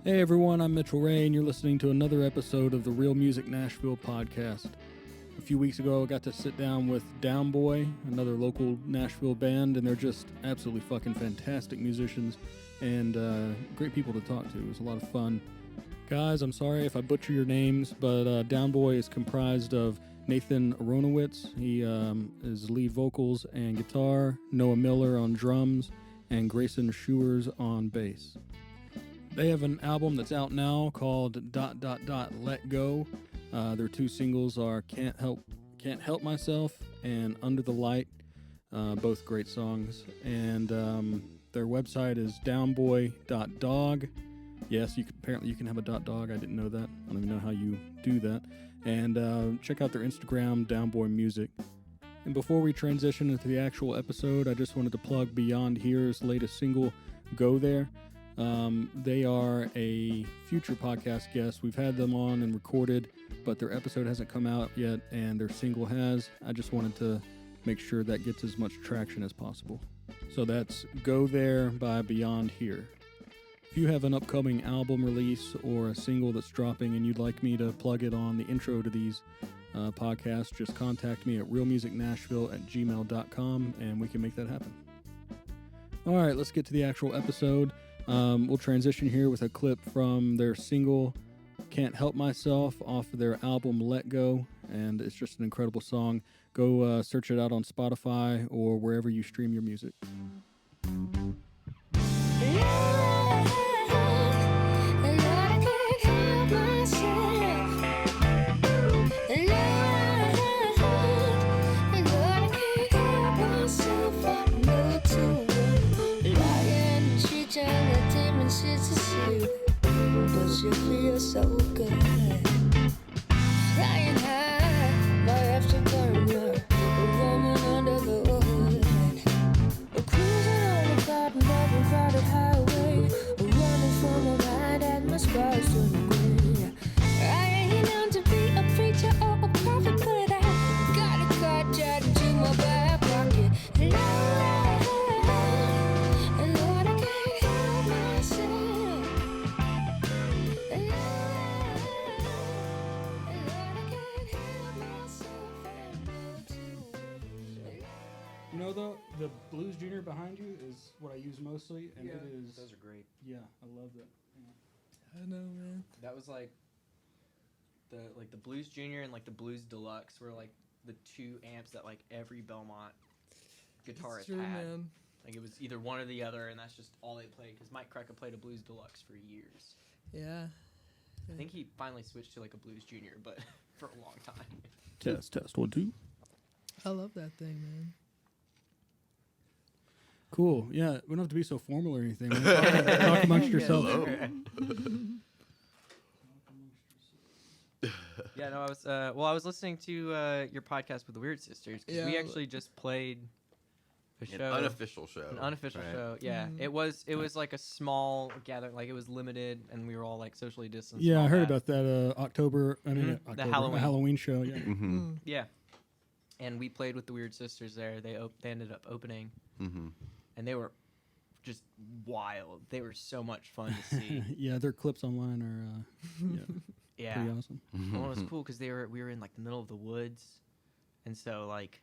Hey everyone, I'm Mitchell Ray, and you're listening to another episode of the Real Music Nashville podcast. A few weeks ago, I got to sit down with Down Boy, another local Nashville band, and they're just absolutely fucking fantastic musicians and great people to talk to. It was a lot of fun. Guys, I'm sorry if I butcher your names, but Down Boy is comprised of Nathan Aronowitz. He is lead vocals and guitar, Noah Miller on drums, and Grayson Schewers on bass. They have an album that's out now called ... Let Go. Their two singles are Can't Help Myself and Under the Light, both great songs. And their website is downboy.dog. Yes, apparently you can have a .dog. I didn't know that. I don't even know how you do that. And check out their Instagram, Downboy Music. And before we transition into the actual episode, I just wanted to plug Beyond Here's latest single, Go There. They are a future podcast guest. We've had them on and recorded, but their episode hasn't come out yet, and their single has. I just wanted to make sure that gets as much traction as possible. So that's Go There by Beyond Here. If you have an upcoming album release or a single that's dropping and you'd like me to plug it on the intro to these podcasts, just contact me at realmusicnashville@gmail.com and we can make that happen. All right, let's get to the actual episode. We'll transition here with a clip from their single Can't Help Myself off of their album Let Go, and it's just an incredible song. Go search it out on Spotify or wherever you stream your music. But you feel so good. Flying high, my afterburner, a woman under the hood. Cruising on a garden love and crowded highway, running from a ride at my scars turning gray. I ain't on to be a preacher or a prophet, but I got a card jotted to my back pocket. Lord, I can't help myself. You know, though, the Blues Junior behind you is what I use mostly, and it is... Those are great. Yeah, I love that. Yeah. I know, man. That was like the Blues Junior and like the Blues Deluxe were like the two amps that like every Belmont guitarist It's true, had. man. Like it was either one or the other, and that's just all they played. Because Mike Krecka played a Blues Deluxe for years. Yeah. I think he finally switched to like a Blues Junior, but for a long time. Test, 1, 2. I love that thing, man. Cool. Yeah, we don't have to be so formal or anything. Talk amongst yourselves. Hello. Yeah, no, I was listening to your podcast with the Weird Sisters because we Yeah. actually just played a show, An unofficial show. an unofficial right? show. Yeah, Mhm. it was like a small gathering, like it was limited, and we were all like socially distanced. Yeah, and I all heard that. about that October. I mean, The October, Halloween. show. Yeah. Mm-hmm. Yeah, and we played with the Weird Sisters there. They ended up opening, Mm-hmm. and they were just wild. They were so much fun to see. Yeah, their clips online are pretty Yeah, awesome. well, it was cool because we were in like the middle of the woods, and so like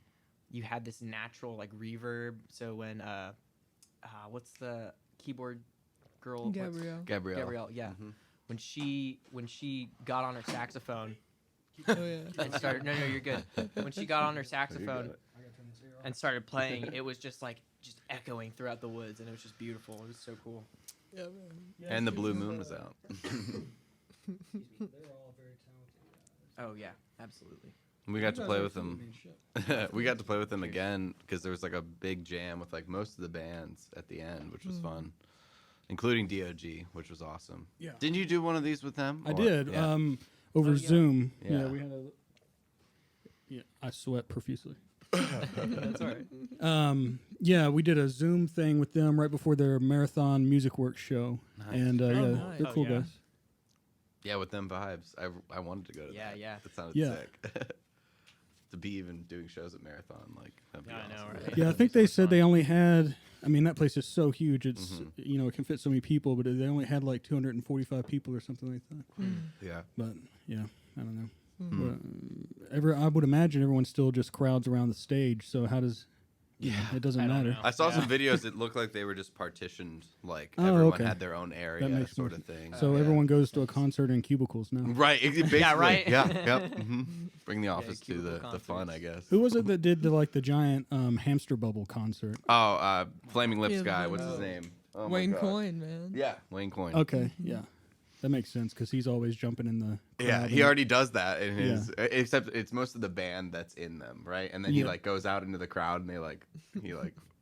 you had this natural like reverb. So when what's the keyboard girl? Gabrielle. Yeah. Mm-hmm. When she got on her saxophone Oh, yeah. and started. No, you're good. When she got on her saxophone and started playing, it was just echoing throughout the woods, and it was just beautiful. It was so cool. Yeah, man. And the blue moon was out. They're all very talented. Oh yeah, absolutely. We got to play with them. We got to play with them again because there was like a big jam with like most of the bands at the end, which was fun, including DOG, which was awesome. Yeah. Didn't you do one of these with them? I Or- did. Yeah. Over Oh, yeah. Zoom. Yeah. Yeah, we had a. Yeah, I sweat profusely. That's all right. Yeah, we did a Zoom thing with them right before their Marathon Music Works show, Nice. and yeah, nice. they're cool yeah. guys. Yeah, with them vibes. I wanted to go to Yeah, that. yeah. That sounded Yeah. sick. to be even doing shows at Marathon. Like, that'd be Yeah, I know, awesome. right? Yeah, I think So they much said they fun. only had. I mean, that place is so huge. It's Mhm. it can fit so many people, but they only had like 245 people or something like that. Yeah. But yeah, I don't know. Mm. But, I would imagine everyone still just crowds around the stage. So how does? Yeah. It doesn't I don't matter. know. I saw some Yeah. videos. It looked like they were just partitioned. Like Oh, everyone okay. had their own area, makes sort more of thing. So Yeah. everyone goes to a concert in cubicles now. Right. Basically. right? Yeah. Yep. Bring the office to cubicle the fun, I concerts. guess. Who was it that did the giant hamster bubble concert? Oh, Flaming Lips Yeah, guy. the- What's his Oh. name? Oh my Wayne God. Coyne, man. Yeah, Wayne Coyne. Okay, yeah, that makes sense because he's always jumping in the. Yeah, crowd he and- already does that in his. Except it's most of the band that's in them, right? And then he Yeah. like goes out into the crowd and he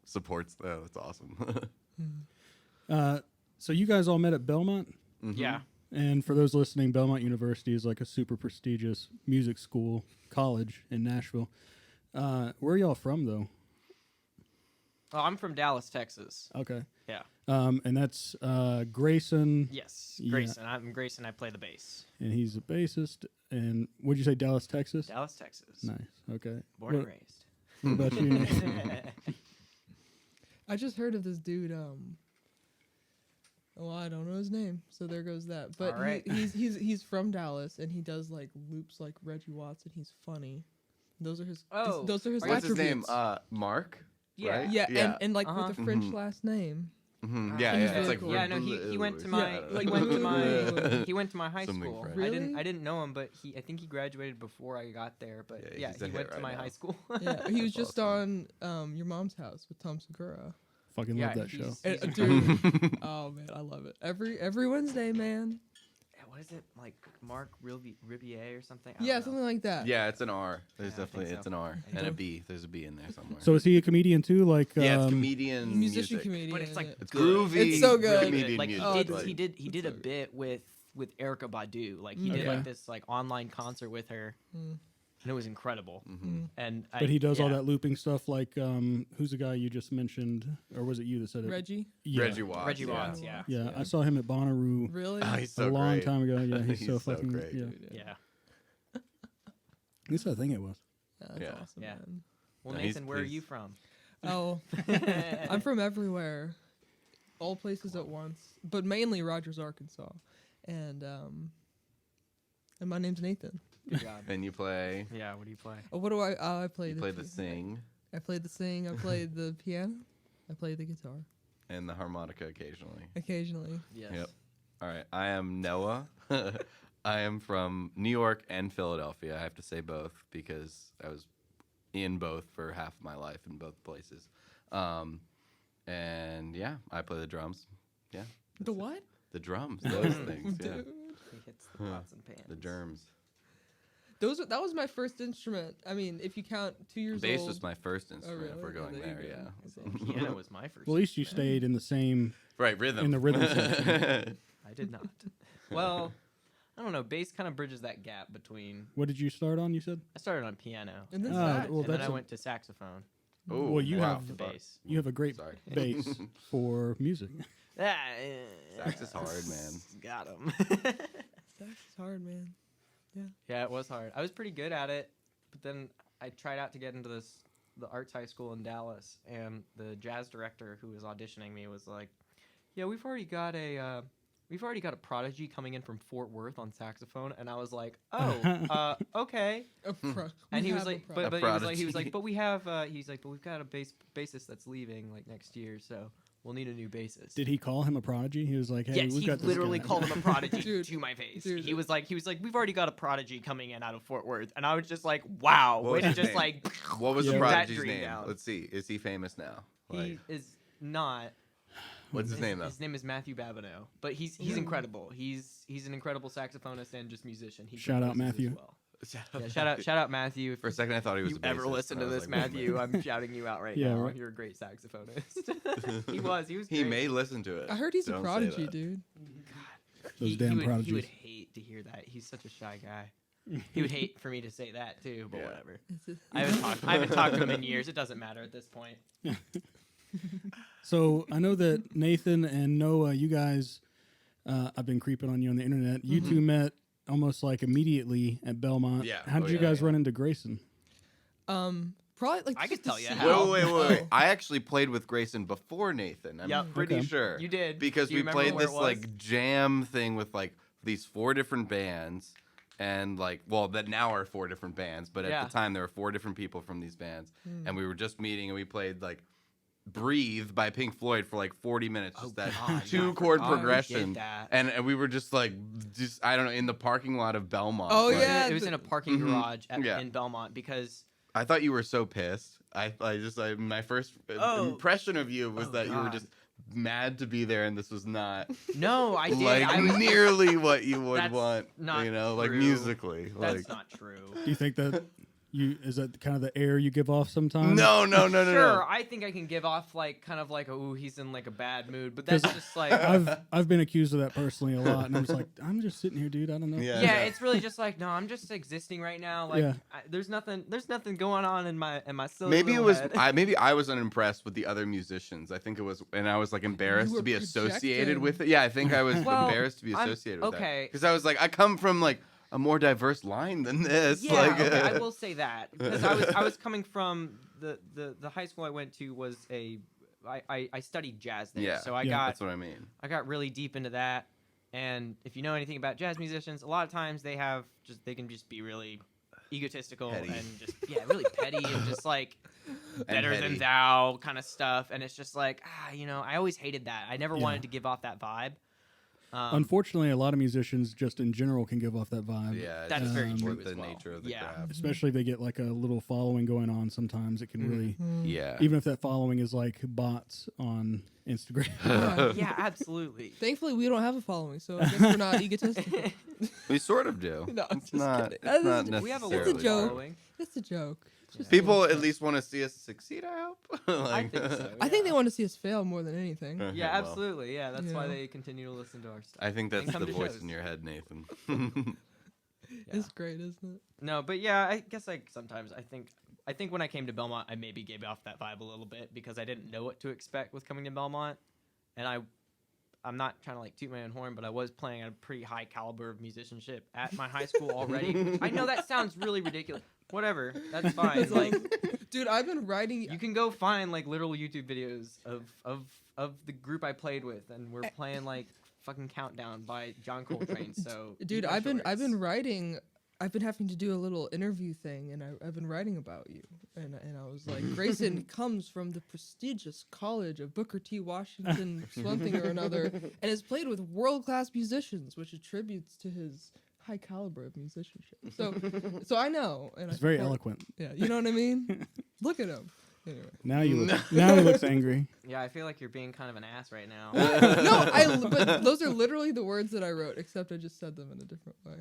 supports. Oh, that's awesome. So you guys all met at Belmont, Mhm. Yeah. and for those listening, Belmont University is like a super prestigious music school college in Nashville. Where are y'all from though? Oh, I'm from Dallas, Texas. Okay. Yeah. And that's Grayson, Yes, Yeah. Grayson. I'm Grayson. I play the bass. and he's a bassist. And what'd you say, Dallas, Texas? Dallas, Texas. Nice. Okay. Born and What- raised. What about you? Nate? I just heard of this dude. Well, I don't know his name, so there goes that. But All right. he's from Dallas, and he does like loops like Reggie Watts, and he's funny. Those are his. Oh, those are his What's his name? attributes. Mark. Yeah. Right? Yeah, Yeah. and like Uh-huh. with a French Mhm. last name. Mhm. Ah, Yeah, he's yeah. It's really like cool. Yeah, no, he went to Reblu- my yeah. he went to my he went to my high Something school. French. Really? I didn't know him, but I think he graduated before I got there. But Yeah, yeah, he's a he hit went to right my now. high school. Yeah, he was That's just on Your Mom's House with Tom Segura. Fucking Yeah, love that show. he's And, incredible. dude, oh man, I love it. Every Wednesday, man. Yeah, what is it like? Mark Ribier or something? I Yeah, don't know. something like that. Yeah, it's an R. There's Yeah, I think definitely so. it's an R and a B. There's a B in there somewhere. So is he a comedian too? Like yeah, it's um, comedian Musician music. comedian. But it's like It's good. groovy. It's so good. comedian Like music. Oh, he dude. did he did a It's so bit with Erica Badu. Like he did Okay. like this like online concert with her, Mm. and it was incredible. Mhm. And But he does all yeah. that looping stuff. Like who's the guy you just mentioned, or was it you that said it? Reggie. Yeah. Reggie Watts. Reggie yeah. Watts, yeah. Yeah, I saw him at Bonnaroo Really? Oh, he's so a long great. time ago. Yeah, he's, He's so so fucking great. Yeah, Dude, Yeah. at least I think it was. That's Yeah. awesome, Yeah. man. Well, No, he's- Nathan, where are he's- you from? Oh, I'm from everywhere, all places at once, but mainly Rogers, Arkansas, and my name's Nathan. Good job. And you play. Yeah. What do you play? What do I play? You play the sing I played the sing. I played the piano. I played the guitar and the harmonica occasionally. occasionally. Yes. Yep. All right. I am Noah. I am from New York and Philadelphia. I have to say both because I was in both for half of my life in both places. And yeah, I play the drums. Yeah. The what? The drums, those things. Yeah. Dude. He hits the pots and pans. The germs. That was my first instrument. I mean, if you count 2 years Bass old. was my first instrument. If really? we're going There you there, go. yeah. Okay. Piano was my first. Well, at least you stayed in the same. Right, rhythm. In the rhythm section. I did not. Well, I don't know. Bass kind of bridges that gap between. What did you start on? You said. I started on piano, And then Ah, sax. well, and then that's I a- went to saxophone. Oh, Well, you wow. have- To bass. You have a great Sorry. bass for music. Ah, Sax is hard, man. Got him. Sax is hard, man. Yeah, it was hard. I was pretty good at it, but then I tried out to get into the arts high school in Dallas, and the jazz director who was auditioning me was like, "Yeah, we've already got a prodigy coming in from Fort Worth on saxophone," and I was like, "Oh, okay." And he was like, A but he was prodigy. like, but we have but we've got a bassist that's leaving like next year, so we'll need a new bassist. Did he call him a prodigy? He was like, "Hey, Yes, we've he got this literally guy." called him a prodigy Dude, to my face. dude. He was like, we've already got a prodigy coming in out of Fort Worth, and I was just like, wow, What way was to his just name? like. What was Yeah. the That prodigy's dream name? down. Let's see. Is he famous now? He is not. What's his name though? His name is Matthew Babineau, but he's incredible. He's an incredible saxophonist and just musician. He Shout out, composes as Matthew. well. Yeah, shout out Matthew. For a second, I thought he was. If a you ever bassist, listen and to I was this, like, wait a Matthew, minute. I'm shouting you out right Yeah, now. right. You're a great saxophonist. He was He great. may listen to it. I heard he's a Don't say prodigy, that. dude. Those damn he would prodigies. hate to hear that. He's such a shy guy. He would hate for me to say that too, but Yeah. whatever. It's just- I haven't talked to him in years. It doesn't matter at this point. So I know that Nathan and Noah, you guys, I've been creeping on you on the internet. You two met almost like immediately at Belmont. Yeah. How did Oh, you yeah, guys yeah. run into Grayson? Probably like I could just to tell you see- how. Wait. Oh. I actually played with Grayson before Nathan. I'm Yep. pretty Okay. sure. You did. Because Do you we remember played where this it was? like jam thing with like these 4 different bands. And like, well, that now are 4 different bands, but at Yeah. the time there were 4 different people from these bands, Hmm. and we were just meeting, and we played like "Breathe" by Pink Floyd for like 40 minutes, just that God, 2-chord I forgot we progression, did that. and we were just like, I don't know, in the parking lot of Belmont. Oh, like, yeah. It was in a parking Mhm. garage Yeah. in Belmont because I thought you were so pissed. My first Oh. impression of you was Oh, that you were God. just mad to be there, and this was not no, I did. like I was, nearly what you would That's want, not like true. musically. that's Like, not true. Do you think that is that kind of the air you give off sometimes? no. Sure, I think I can give off like kind of like ooh, he's in like a bad mood, but that's 'Cause just like I've been accused of that personally a lot, and I'm just like, I'm just sitting here, dude. I don't know. Yeah. yeah, it's really just like no, I'm just existing right now. Like Yeah. there's nothing going on in my silly Maybe it little was head. maybe I was unimpressed with the other musicians. I think it was, and I was like embarrassed You to were be associated projecting. with it. Yeah, I think I was Well, embarrassed to be I'm- associated with okay. because I was like, I come from like a more diverse line than this. Yeah, like, okay, I will say that because I was coming from the high school I went to was I studied jazz there, Yeah, so I yeah, got that's what I mean. I got really deep into that. And if you know anything about jazz musicians, a lot of times they can just be really egotistical Petty. and just really petty and just like better than heady. thou kind of stuff. And it's just like I always hated that. I never Yeah. wanted to give off that vibe. Unfortunately, a lot of musicians just in general can give off that vibe. Yeah, That's it's very just true the as well. nature of the Yeah. craft. Especially if they get like a little following going on. Sometimes it can really, Yeah. even if that following is like bots on Instagram. Yeah. Yeah, absolutely. Thankfully, we don't have a following, so I guess we're not egotistical. We sort of do. No, I'm It's just not. kidding. It's not It's We have a necessarily little joke. following. It's a joke. It's just People a at joke. least want to see us succeed. I hope. I Like, think so. I think yeah. they want to see us fail more than anything. Yeah, well, absolutely. Yeah, that's why Yeah. they continue to listen to our stuff. I think And that's come the to voice shows. in your head, Nathan. Yeah. It's great, isn't it? No, but yeah, I guess like sometimes I think when I came to Belmont, I maybe gave off that vibe a little bit because I didn't know what to expect with coming to Belmont, and I'm not trying to like toot my own horn, but I was playing at a pretty high caliber of musicianship at my high school already. I know that sounds really ridiculous. Whatever, that's fine. It's Like Dude, I've been writing. you can go find like literal YouTube videos of the group I played with, and we're playing like fucking Countdown by John Coltrane. So Dude, eat my I've been shorts. writing. I've been having to do a little interview thing, and I've been writing about you. And I was like, Grayson comes from the prestigious college of Booker T. Washington, something or another, and has played with world-class musicians, which attributes to his high caliber of musicianship. So I know, and It's I very support- eloquent. Yeah, you know what I mean. Look at him. Anyway. Now you look. Now he looks angry. Yeah, I feel like you're being kind of an ass right now. No, but those are literally the words that I wrote, except I just said them in a different way.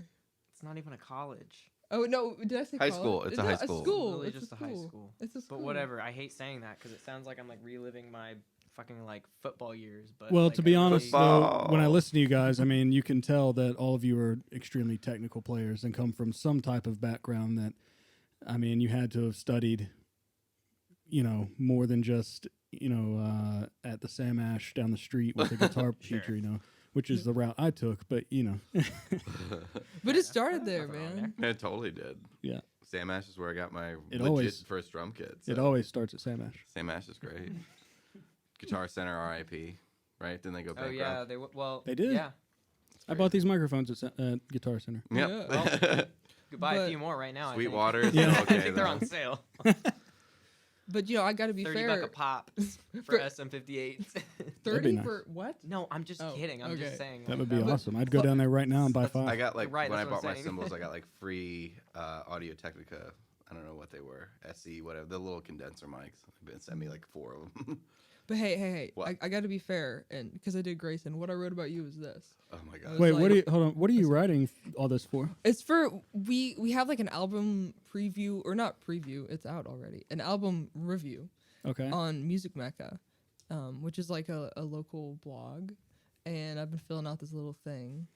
It's not even a college. Oh no, did I say High college? school, it's a high school. It's really It's just a high school. It's a school. But whatever, I hate saying that because it sounds like I'm like reliving my fucking like football years. But Well, like, to be I honest, really- though, when I listen to you guys, I mean, you can tell that all of you are extremely technical players and come from some type of background that, I mean, you had to have studied, more than just, at the Sam Ash down the street with a guitar teacher, which is the route I took. But, But it started there, nothing wrong man. It totally did. yeah, Sam Ash is where I got my It legit always- first drum kit. it so always starts at Sam Ash. Sam Ash is great. Guitar Center RIP, right? Didn't they go Oh bankrupt? yeah, well They did. Yeah, I bought these microphones at Guitar Center. Yep. could buy a But- few more right now. Sweetwater. I think, Yeah. I Okay, think they're though. on sale. But I got to be $30 fair. a pop for For- SM58. That'd 30 be nice. for what? No, I'm just Oh, kidding. I'm okay. just saying. That like, would be was- awesome. I'd go down there right now and buy 5. I got like Right, when I that's what bought I'm my saying. cymbals, I got like free Audio Technica. I don't know what they were. SE, whatever. The little condenser mics. They sent me like 4 of them. But hey, What? I got to be fair, and because I did Grayson, what I wrote about you is this. Oh my I god. was Wait, like- hold on. What are you writing all this for? It's for we have like an album preview, or not preview, it's out already. An album review Okay. on Music Mecca, which is like a local blog, and I've been filling out this little thing,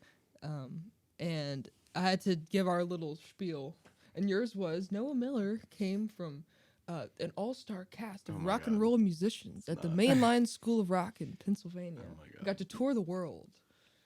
and I had to give our little spiel, and yours was Noah Miller came from an all-star cast of Oh my rock and God. roll musicians at the Mainline School of Rock in Pennsylvania. Oh my God. Got to tour the world.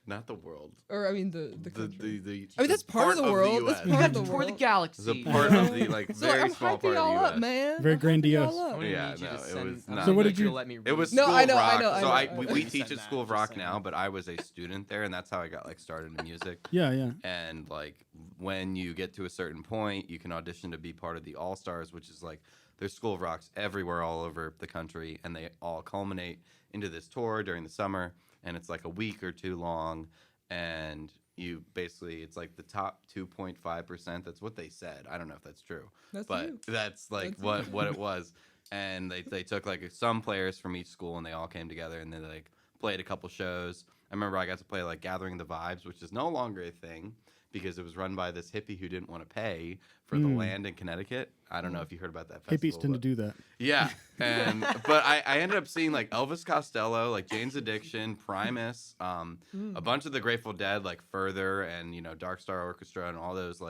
Not the world. Or I mean the country. The I mean that's part of the world. That's US. part of the For the world. galaxy. It's a part of the like So very I'm small hyping part of y'all the up, US. man. Very I'm hyping grandiose. y'all up. I'm gonna Yeah, need you no, to it send- was I'm not- So what gonna did need you- to let me It was read No, School I of know, I Rock. know, I So know. we Send teach at that, School of just Rock saying. now, but I was a student there, and that's how I got like started in music. Yeah, yeah. And like when you get to a certain point, you can audition to be part of the All Stars, which is like there's School of Rocks everywhere all over the country, and they all culminate into this tour during the summer, and it's like a week or two long, and you basically it's like the top 2.5%. That's what they said. I don't know if that's true, That's but you. that's like That's what it was. And they took like some players from each school, and they all came together, and they like played a couple shows. I remember I got to play like Gathering the Vibes, which is no longer a thing because it was run by this hippie who didn't want to pay for the land in Connecticut. I don't know if you heard about that festival. Hippies tend to but- do that. Yeah, and but I ended up seeing like Elvis Costello, like Jane's Addiction, Primus, a bunch of the Grateful Dead, like Further, and Dark Star Orchestra, and all those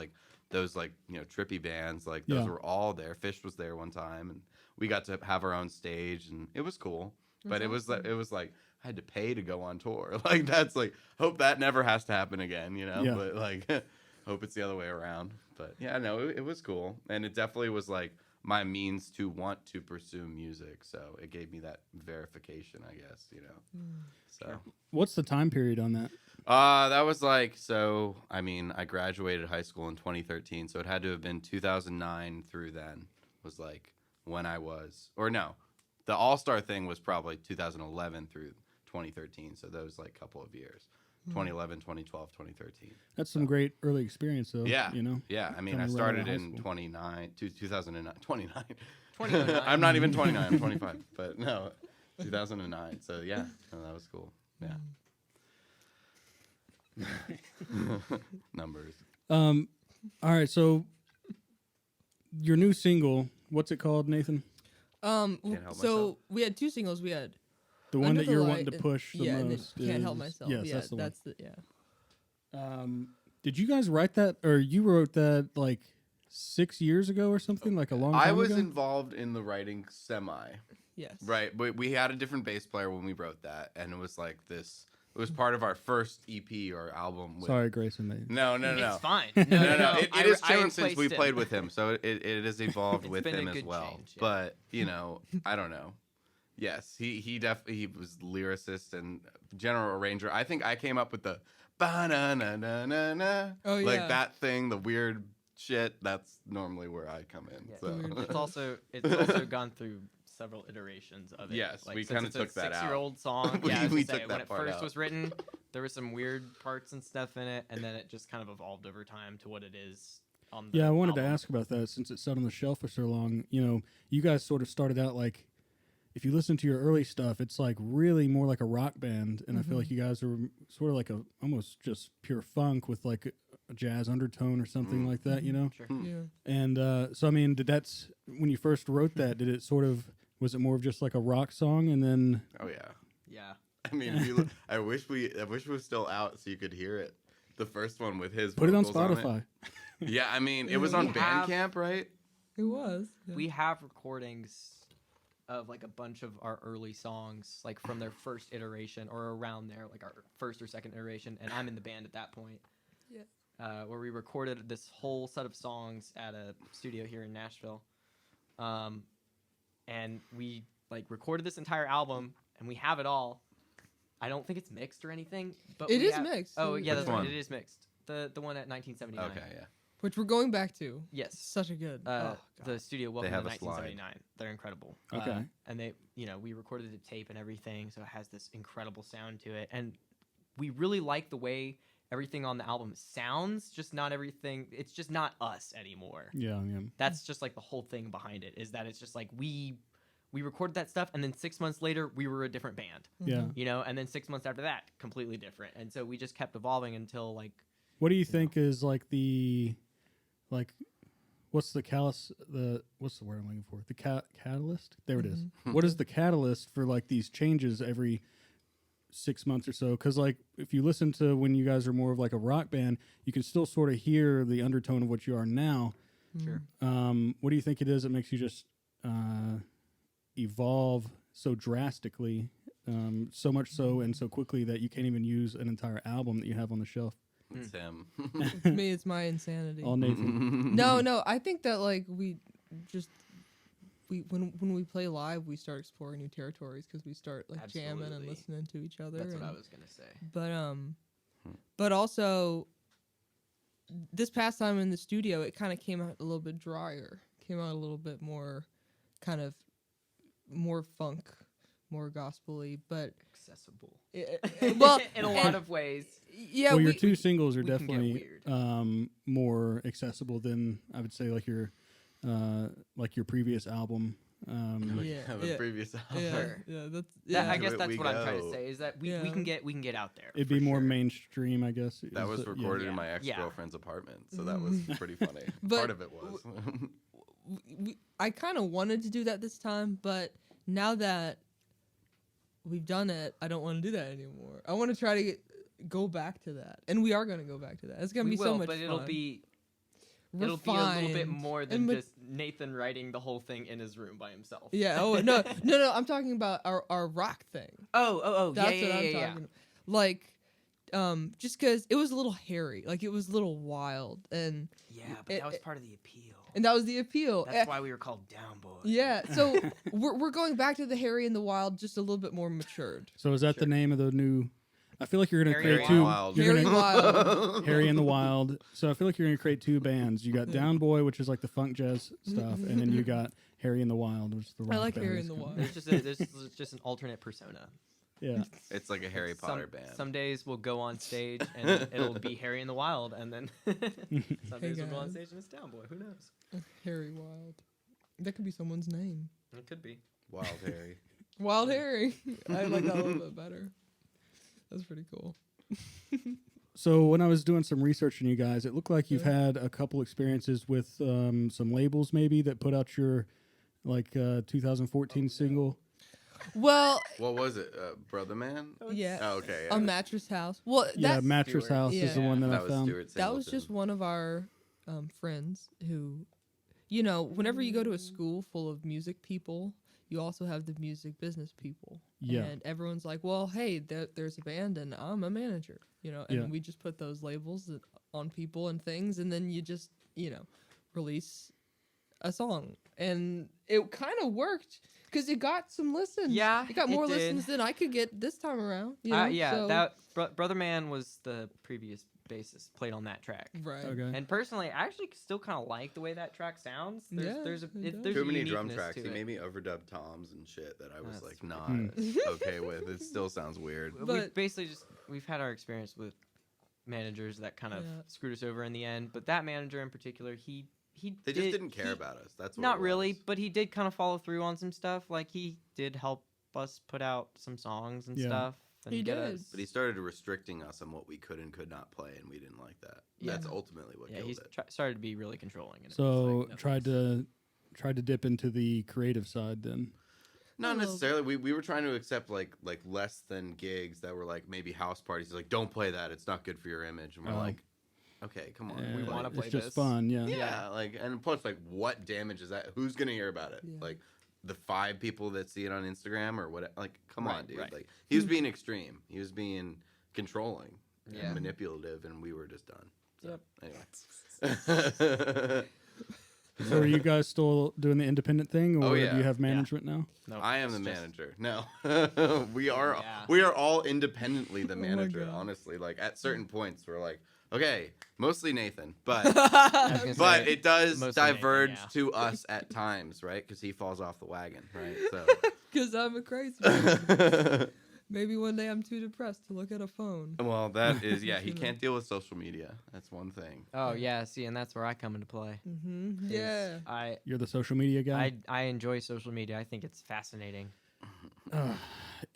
trippy bands. Like those Yeah. were all there. Fish was there one time, and we got to have our own stage, and it was cool. But it was like I had to pay to go on tour. Like that's like hope that never has to happen again, Yeah. But like hope it's the other way around. But yeah, no, it was cool, and it definitely was like my means to want to pursue music. So it gave me that verification, I guess, So What's the time period on that? that was like I mean, I graduated high school in 2013, so it had to have been 2009 through then was like when I was, or no, the All-Star thing was probably 2011 through 2013. So those like couple of years, 2011, 2012, 2013. That's some great early experience, though. Yeah. You know? Yeah. I mean, Coming I right out started of high in school. 2009. 29. I'm not even 29. I'm 25. But no, 2009. So yeah, no, that was cool. Yeah. Numbers. All right, so your new single, what's it called, Nathan? Can't help So myself. we had two singles. We had The one Under that the you're Light wanting to and- push the yeah, and then most. Can't Help is- Myself. Yes, Yeah, that's the one. Did you guys write that, or you wrote that like 6 years ago or something, like a long time I was ago? involved in the writing semi. Yes. Right. But we had a different bass player when we wrote that, and it was like this. It was part of our first EP or album. With, Sorry, Grayson. No. It's fine. No. It I- has I changed since we replaced played him. with him, so it has evolved It's with been a him as good well. change, yeah. But I don't know. Yes, he definitely was lyricist and general arranger. I think I came up with the ba na na na na na Oh, yeah. like that thing, the weird shit. That's normally where I come in. Yeah, So. it's also gone through several iterations of it. Yes, we since kinda it's took a that out. 6-year-old song. We- Yeah, I was we gonna say, took when that it part first out. was written, there were some weird parts and stuff in it, and then it just kind of evolved over time to what it is on the Yeah, I wanted to album. ask about that since it sat on the shelf for so long. You guys sort of started out like, if you listen to your early stuff, it's like really more like a rock band, and I feel like you guys are sort of like a almost just pure funk with like a jazz undertone or something like that, Sure. Yeah. And so I mean, when you first wrote that, did it sort of was it more of just like a rock song, and then Oh yeah. Yeah. I mean, if you look, I wish it was still out so you could hear it. The first one with his put it on vocals Spotify? Yeah, I mean, it was on We have- Bandcamp, right? It was. Yeah. We have recordings of like a bunch of our early songs, like from their first iteration or around there, like our first or second iteration, and I'm in the band at that point. Yeah. Where we recorded this whole set of songs at a studio here in Nashville, and we like recorded this entire album, and we have it all. I don't think it's mixed or anything, but It we is have- mixed. Oh yeah, Which that's right. one? It is mixed. The one at 1979. Okay, yeah. Which we're going back to. Yes. Such a good. Oh, The studio Welcome have to a slide. 1979. They're incredible. Okay. And they, we recorded the tape and everything, so it has this incredible sound to it. And we really like the way everything on the album sounds. Just not everything. It's just not us anymore. Yeah. That's just like the whole thing behind it. Is that it's just like we recorded that stuff, and then 6 months later we were a different band. Yeah. And then 6 months after that, completely different. And so we just kept evolving until like. What do you think is like what's the what's the word I'm looking for? The catalyst? There it is. What is the catalyst for like these changes every 6 months or so? Because like if you listen to when you guys are more of like a rock band, you can still sort of hear the undertone of what you are now. Sure. What do you think it is that makes you just evolve so drastically so much so and so quickly that you can't even use an entire album that you have on the shelf. It's him. Me, it's my insanity. All Nathan. No, I think that like when we play live, we start exploring new territories because we start like jamming and Absolutely. listening to each other. That's what I and- was gonna say. But also, this past time in the studio, it kind of came out a little bit drier. Came out a little bit more, kind of, more funk, more gospel-y. But Accessible. well, in a lot of ways. yeah, Well, your two singles are we can get definitely weird. more accessible than I would say like your previous album. The previous album. that's I To guess it that's we what I'm trying to go. say is that we Yeah. can get out there. It'd for be more sure. mainstream, I guess. That is was the- recorded in Yeah. my Yeah. ex-girlfriend's apartment, so that was pretty funny. But Part of it was. I kind of wanted to do that this time, but now that we've done it, I don't want to do that anymore. I want to try to go back to that, and we are going to go back to that. It's going to We be will, so much but fun. it'll be a little bit Refined. more than And ma- just Nathan writing the whole thing in his room by himself. Yeah. Oh no. I'm talking about our rock thing. Oh. That's yeah, what I'm yeah, talking yeah. about. Like, just because it was a little hairy, like it was a little wild, and Yeah, but that was part of the appeal. that was the appeal. That's why we were called Down Boy. Yeah. So we're going back to the hairy and the wild, just a little bit more matured. So is that the name of the new? I feel like you're gonna Harry create and two. Wild. You're Harry gonna, Wild. Harry and the Wild. So I feel like you're gonna create two bands. You got Down Boy, which is like the funk jazz stuff, and then you got Harry and the Wild, which is the rock I like band. Harry and the Wild. There's just an alternate persona. Yeah. It's like a Harry Potter band. Some days we'll go on stage and it'll be Harry and the Wild, and then some days we'll go on guys. stage and it's Down Boy. Who knows? Harry Wild. That could be someone's name. It could be. Wild Harry. Wild Harry. I like that a little bit better. That's pretty cool. So when I was doing some research on you guys, it looked like you've Yeah. had a couple experiences with some labels maybe that put out your 2014 single. Well, What was it? Brother Man? yeah. Oh, okay. A mattress house. Well, Yeah, that's, Mattress Stewart. House is the Yeah. one that, that I was found. Stuart that was Singleton. just one of our friends who, whenever you go to a school full of music people, you also have the music business people. Yeah. And everyone's like, well, hey, there's a band and I'm a manager, and Yeah. we just put those labels on people and things, and then you just, release a song. And it kind of worked because it got some listens. Yeah, It got it more did. listens than I could get this time around. Yeah, so- that Brother Man was the previous bassist played on that track. Right. Okay. And personally, I actually still kind of like the way that track sounds. There's, Yeah, there's a it it, does. there's Too a many drum uniqueness tracks. to He it. made me overdub toms and shit that I was That's like not Hmm. okay with. It still sounds weird. We've But- basically we've had our experience with managers that kind of Yeah. screwed us over in the end. But that manager in particular, he They just didn't care about us. That's what Not it really, was. but he did kind of follow through on some stuff. Like he did help us put out some songs and Yeah. stuff. And He get did. us- But he started restricting us on what we could and could not play, and we didn't like that. Yeah. That's ultimately what yeah, killed he's it. started to be really controlling. And it was So like, no, tried to dip into the creative side then. Not Well- necessarily. We were trying to accept like less than gigs that were like maybe house parties. He's like, don't play that. It's not good for your image. And we're Oh. like, okay, come on. We wanna play It's just this. fun, yeah. Yeah, like, and plus, like, what damage is that? Who's gonna hear about it? Yeah. Like, the 5 people that see it on Instagram or what? Like, come on, Right, dude. right. Like, he was being extreme. He was being controlling Yeah. and manipulative, and we were just done. So, Yep. anyway. So are you guys still doing the independent thing, or Oh, do yeah. you have management now? no, I am it's the just- manager. No, we are. Yeah. We are all independently the my manager. God. Honestly, like at certain points, we're like, okay, mostly Nathan, but I was gonna but say, it does mostly Nathan, diverge yeah. to us at times, right? Because he falls off the wagon, right? So. Because I'm a crazy person. Maybe one day I'm too depressed to look at a phone. Well, that is, yeah, he can't deal with social media. That's one thing. Oh yeah, see, and that's where I come into play. Mm-hmm. 'Cause Yeah. You're the social media guy. I enjoy social media. I think it's fascinating.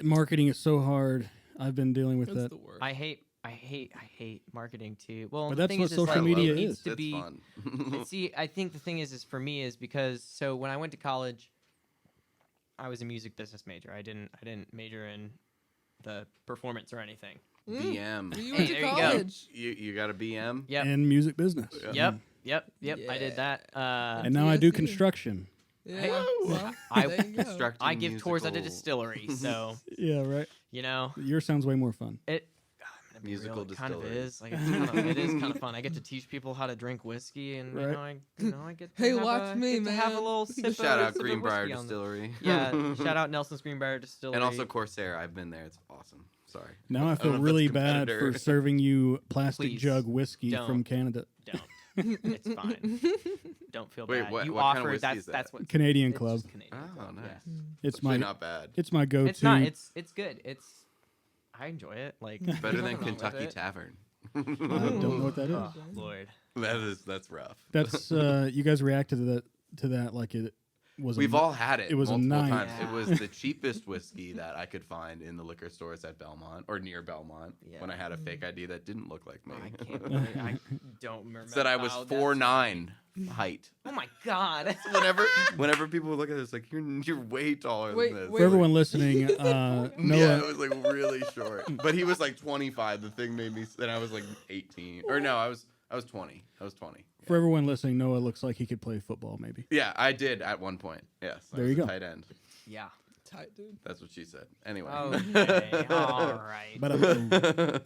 Marketing is so hard. I've been dealing with That's that. the worst. I hate marketing too. Well, But the that's thing what is, social like, media it needs is. to It's be. fun. See, I think the thing is for me is because so when I went to college, I was a music business major. I didn't major in the performance or anything. BM. You Hey, went to there you go. college. You got a BM? Yep. And music business. Yeah. Yep. I did that. And now I do construction. Yeah. Well, I- there you go. Constructing I give tours at a musical- distillery, so Yeah, right. Yours sounds way more fun. it. I'm gonna be Musical real, it kind of distillery. is. Like it is kind of fun. I get to teach people how to drink whiskey, and Right. I get. To Hey, have watch me, get to have a man. little sip Shout of, out sip of Greenbrier whiskey on them. Distillery. Yeah, shout out Nelson's Greenbrier Distillery. And also Corsair. I've been there. It's awesome. Sorry. Now I don't feel know if really that's a bad for competitor. serving you plastic Please, jug whiskey don't. from Canada. Don't. It's fine. Don't feel Wait, bad. what- You what kind of offer whiskey that's is that? that's what Canadian it's Club. just Canadian Oh, Club, nice. yeah. It's Actually my not bad. it's my go-to. It's not. It's good. I enjoy it. Like Better there's than nothing wrong with Kentucky it. Tavern. I don't know what that is. Oh, Lord. That's rough. That's you guys reacted to that like it was. We've all had it. it was a multiple night. times. It Yeah. was the cheapest whiskey that I could find in the liquor stores at Belmont or near Belmont when I had a fake ID that didn't look like me. I can't believe I don't remember. Said I was how that's- 4'9" height. Oh my god. Whenever people look at this, like you're way taller Wait, than this. wait. For everyone listening, Yeah, Noah. it was like really short. But he was like 25. The thing made me, and I was like 18. Or no, I was 20. I was 20. For everyone listening, Noah looks like he could play football. Maybe. Yeah, I did at one point. Yes, I There was you a go. tight end. Yeah. Tight, dude. That's what she said. Anyway. Okay. All right. But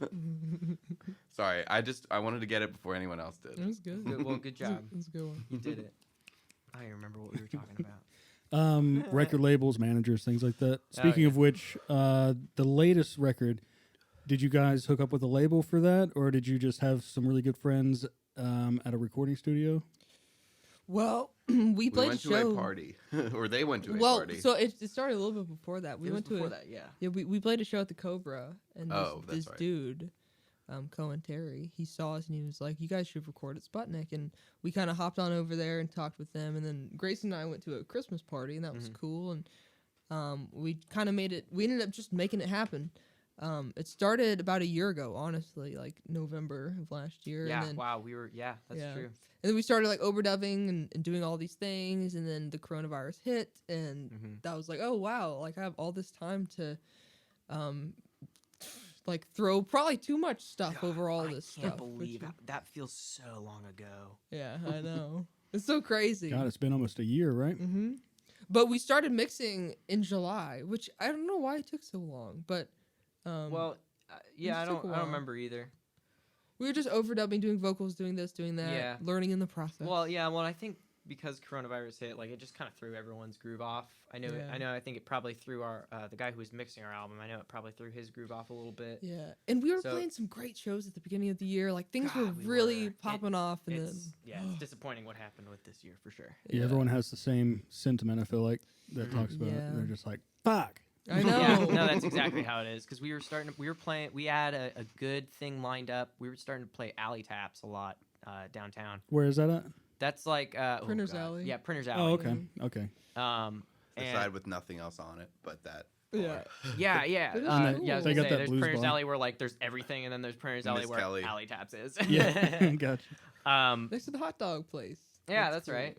Sorry, I wanted to get it before anyone else did. It was good. Good, well, good job. That's a good one. You did it. I don't even remember what we were talking about. record labels, managers, things like that. Speaking yeah. of which, the latest record. Did you guys hook up with a label for that, or did you just have some really good friends at a recording studio? Well, we played went a to show. a party, or they went to a Well, party. so it started a little bit before that. We It was went to before a, that, yeah. Yeah, we played a show at the Cobra, and Oh, this that's right. dude, Cohen Terry, he saw us and he was like, "You guys should record at Sputnik." And we kind of hopped on over there and talked with them. And then Grace and I went to a Christmas party, and that was cool. And we kind of made it. We ended up just making it happen. It started about a year ago, honestly, like November of last year. Yeah. And then, Wow. That's Yeah. true. And then we started like overdubbing and doing all these things, and then the coronavirus hit, and that was like, oh wow, like I have all this time to, like throw probably too much stuff over all this I can't stuff. which believe is- that feels so long ago. Yeah, I know. It's so crazy. God, it's been almost a year, right? hmm But we started mixing in July, which I don't know why it took so long, but Well, yeah, I just took don't a while. remember either. we were just overdubbing, doing vocals, doing this, doing that, Yeah. learning in the process. Well, yeah. Well, I think because coronavirus hit, like it just kind of threw everyone's groove off. I know. Yeah. I think it probably threw our the guy who was mixing our album. I know it probably threw his groove off a little bit. Yeah, and we were So- playing some great shows at the beginning of the year. Like things God, were we really were. popping off, and then It's disappointing what happened with this year for sure. Yeah, everyone has the same sentiment. I feel like that talks about it. Yeah. They're just like, "Fuck." I know. Yeah, no, that's exactly how it is. Because we were playing, we had a good thing lined up. We were starting to play alley taps a lot downtown. Where is that at? That's like Printer's God. Alley. Yeah, Printer's Alley. Oh, okay, okay. Aside And with nothing else on it, but that. Yeah. yeah, yeah, It is yeah. I cool. was They gonna got say, that there's blues Printer's bar. Alley where like there's everything, and then there's Printer's Alley Miss where Kelly. alley taps is. Yeah, gotcha. Next to the hot dog place. Yeah, that's right.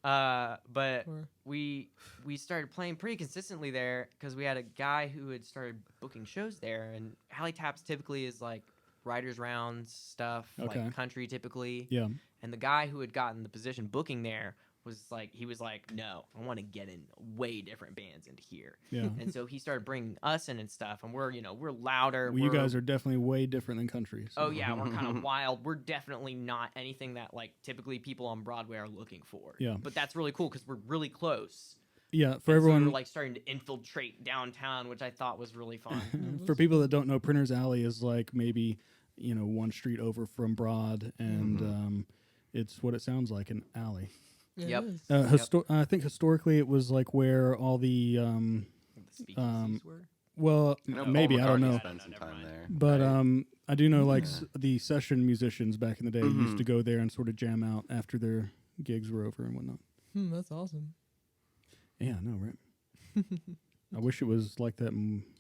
Yeah. But Or- we started playing pretty consistently there because we had a guy who had started booking shows there, and alley taps typically is like writers rounds stuff, Okay. like country typically. Yeah. And the guy who had gotten the position booking there was like, no, I want to get in way different bands into here. Yeah. And so he started bringing us in and stuff, and we're louder. Well, you guys are definitely way different than country. So. Oh yeah, we're kind of wild. We're definitely not anything that like typically people on Broadway are looking for. Yeah. But that's really cool because we're really close. Yeah, for And so everyone, we're like starting to infiltrate downtown, which I thought was really fun. for people that don't know, Printer's Alley is like maybe one street over from Broad, and it's what it sounds like, an alley. Yep. It is. I think historically it was like where all the The speakeasies were. well, I know maybe Paul I don't McCartney know, spent some Never time mind. there. but right? I do know like the session musicians back in the day used Mhm. to go there and sort of jam out after their gigs were over and whatnot. That's awesome. Yeah, I know, right? I wish it was like that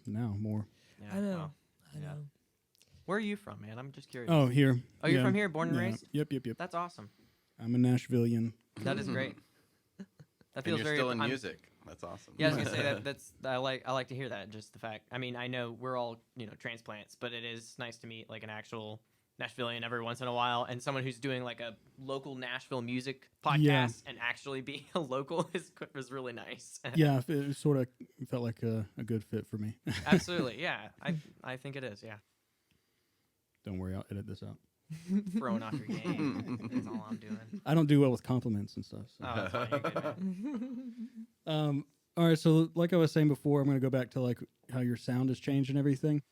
now more. Yeah, I know. wow. I Yeah. know. Where are you from, man? I'm just curious. Oh, here. Oh, you're Yeah. from here, born and Yeah. raised? Yep. That's awesome. I'm a Nashvilleian. That is great. That And feels you're very. still in I'm- music. That's awesome. Yeah, I was gonna say that. I like to hear that. Just the fact. I mean, I know we're all transplants, but it is nice to meet like an actual Nashvilleian every once in a while, and someone who's doing like a local Nashville music podcast Yeah. and actually being a local is really nice. Yeah, it sort of felt like a good fit for me. Absolutely, yeah. I think it is. Yeah, Don't worry, I'll edit this out. throwing off your game. That's all I'm doing. I don't do well with compliments and stuff. So. Oh, that's fine. You're good, man. All right, so like I was saying before, I'm going to go back to like how your sound has changed and everything.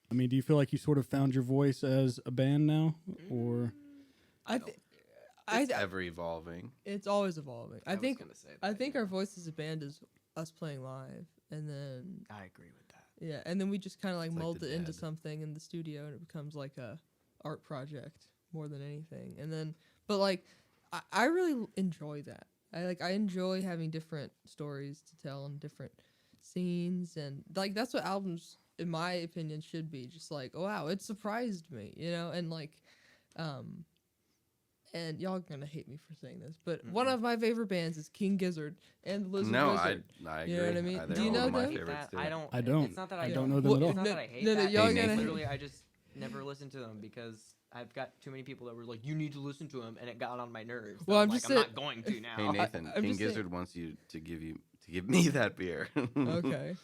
I mean, do you feel like you sort of found your voice as a band now, or It's ever evolving. It's always evolving. I was think gonna say I that, think yeah. our voice as a band is us playing live, and then I agree with that. yeah, and then we just kind of like It's like mold the it into dead. something in the studio, and it becomes like a art project more than anything. And then, but like, I really enjoy that. I enjoy having different stories to tell and different scenes, and like that's what albums, in my opinion, should be. Just like, oh wow, it surprised me, you know, and like, and y'all are gonna hate me for saying this, but one of my favorite bands is King Gizzard and the Lizard No, Wizard. I agree. You know what I mean? They're Do you one know of my them? favorites too. I don't. I don't. It's not that I I don't don't know them at all. It's not that I hate No, that. y'all Hey, gotta Nathan. Literally, I just never listened to them because I've got too many people that were like, "You need to listen to them," and it got on my nerves. Well, that I'm like, just I'm saying- not going to now. Hey Nathan, I'm King just saying- Gizzard wants you to give me that beer. Okay.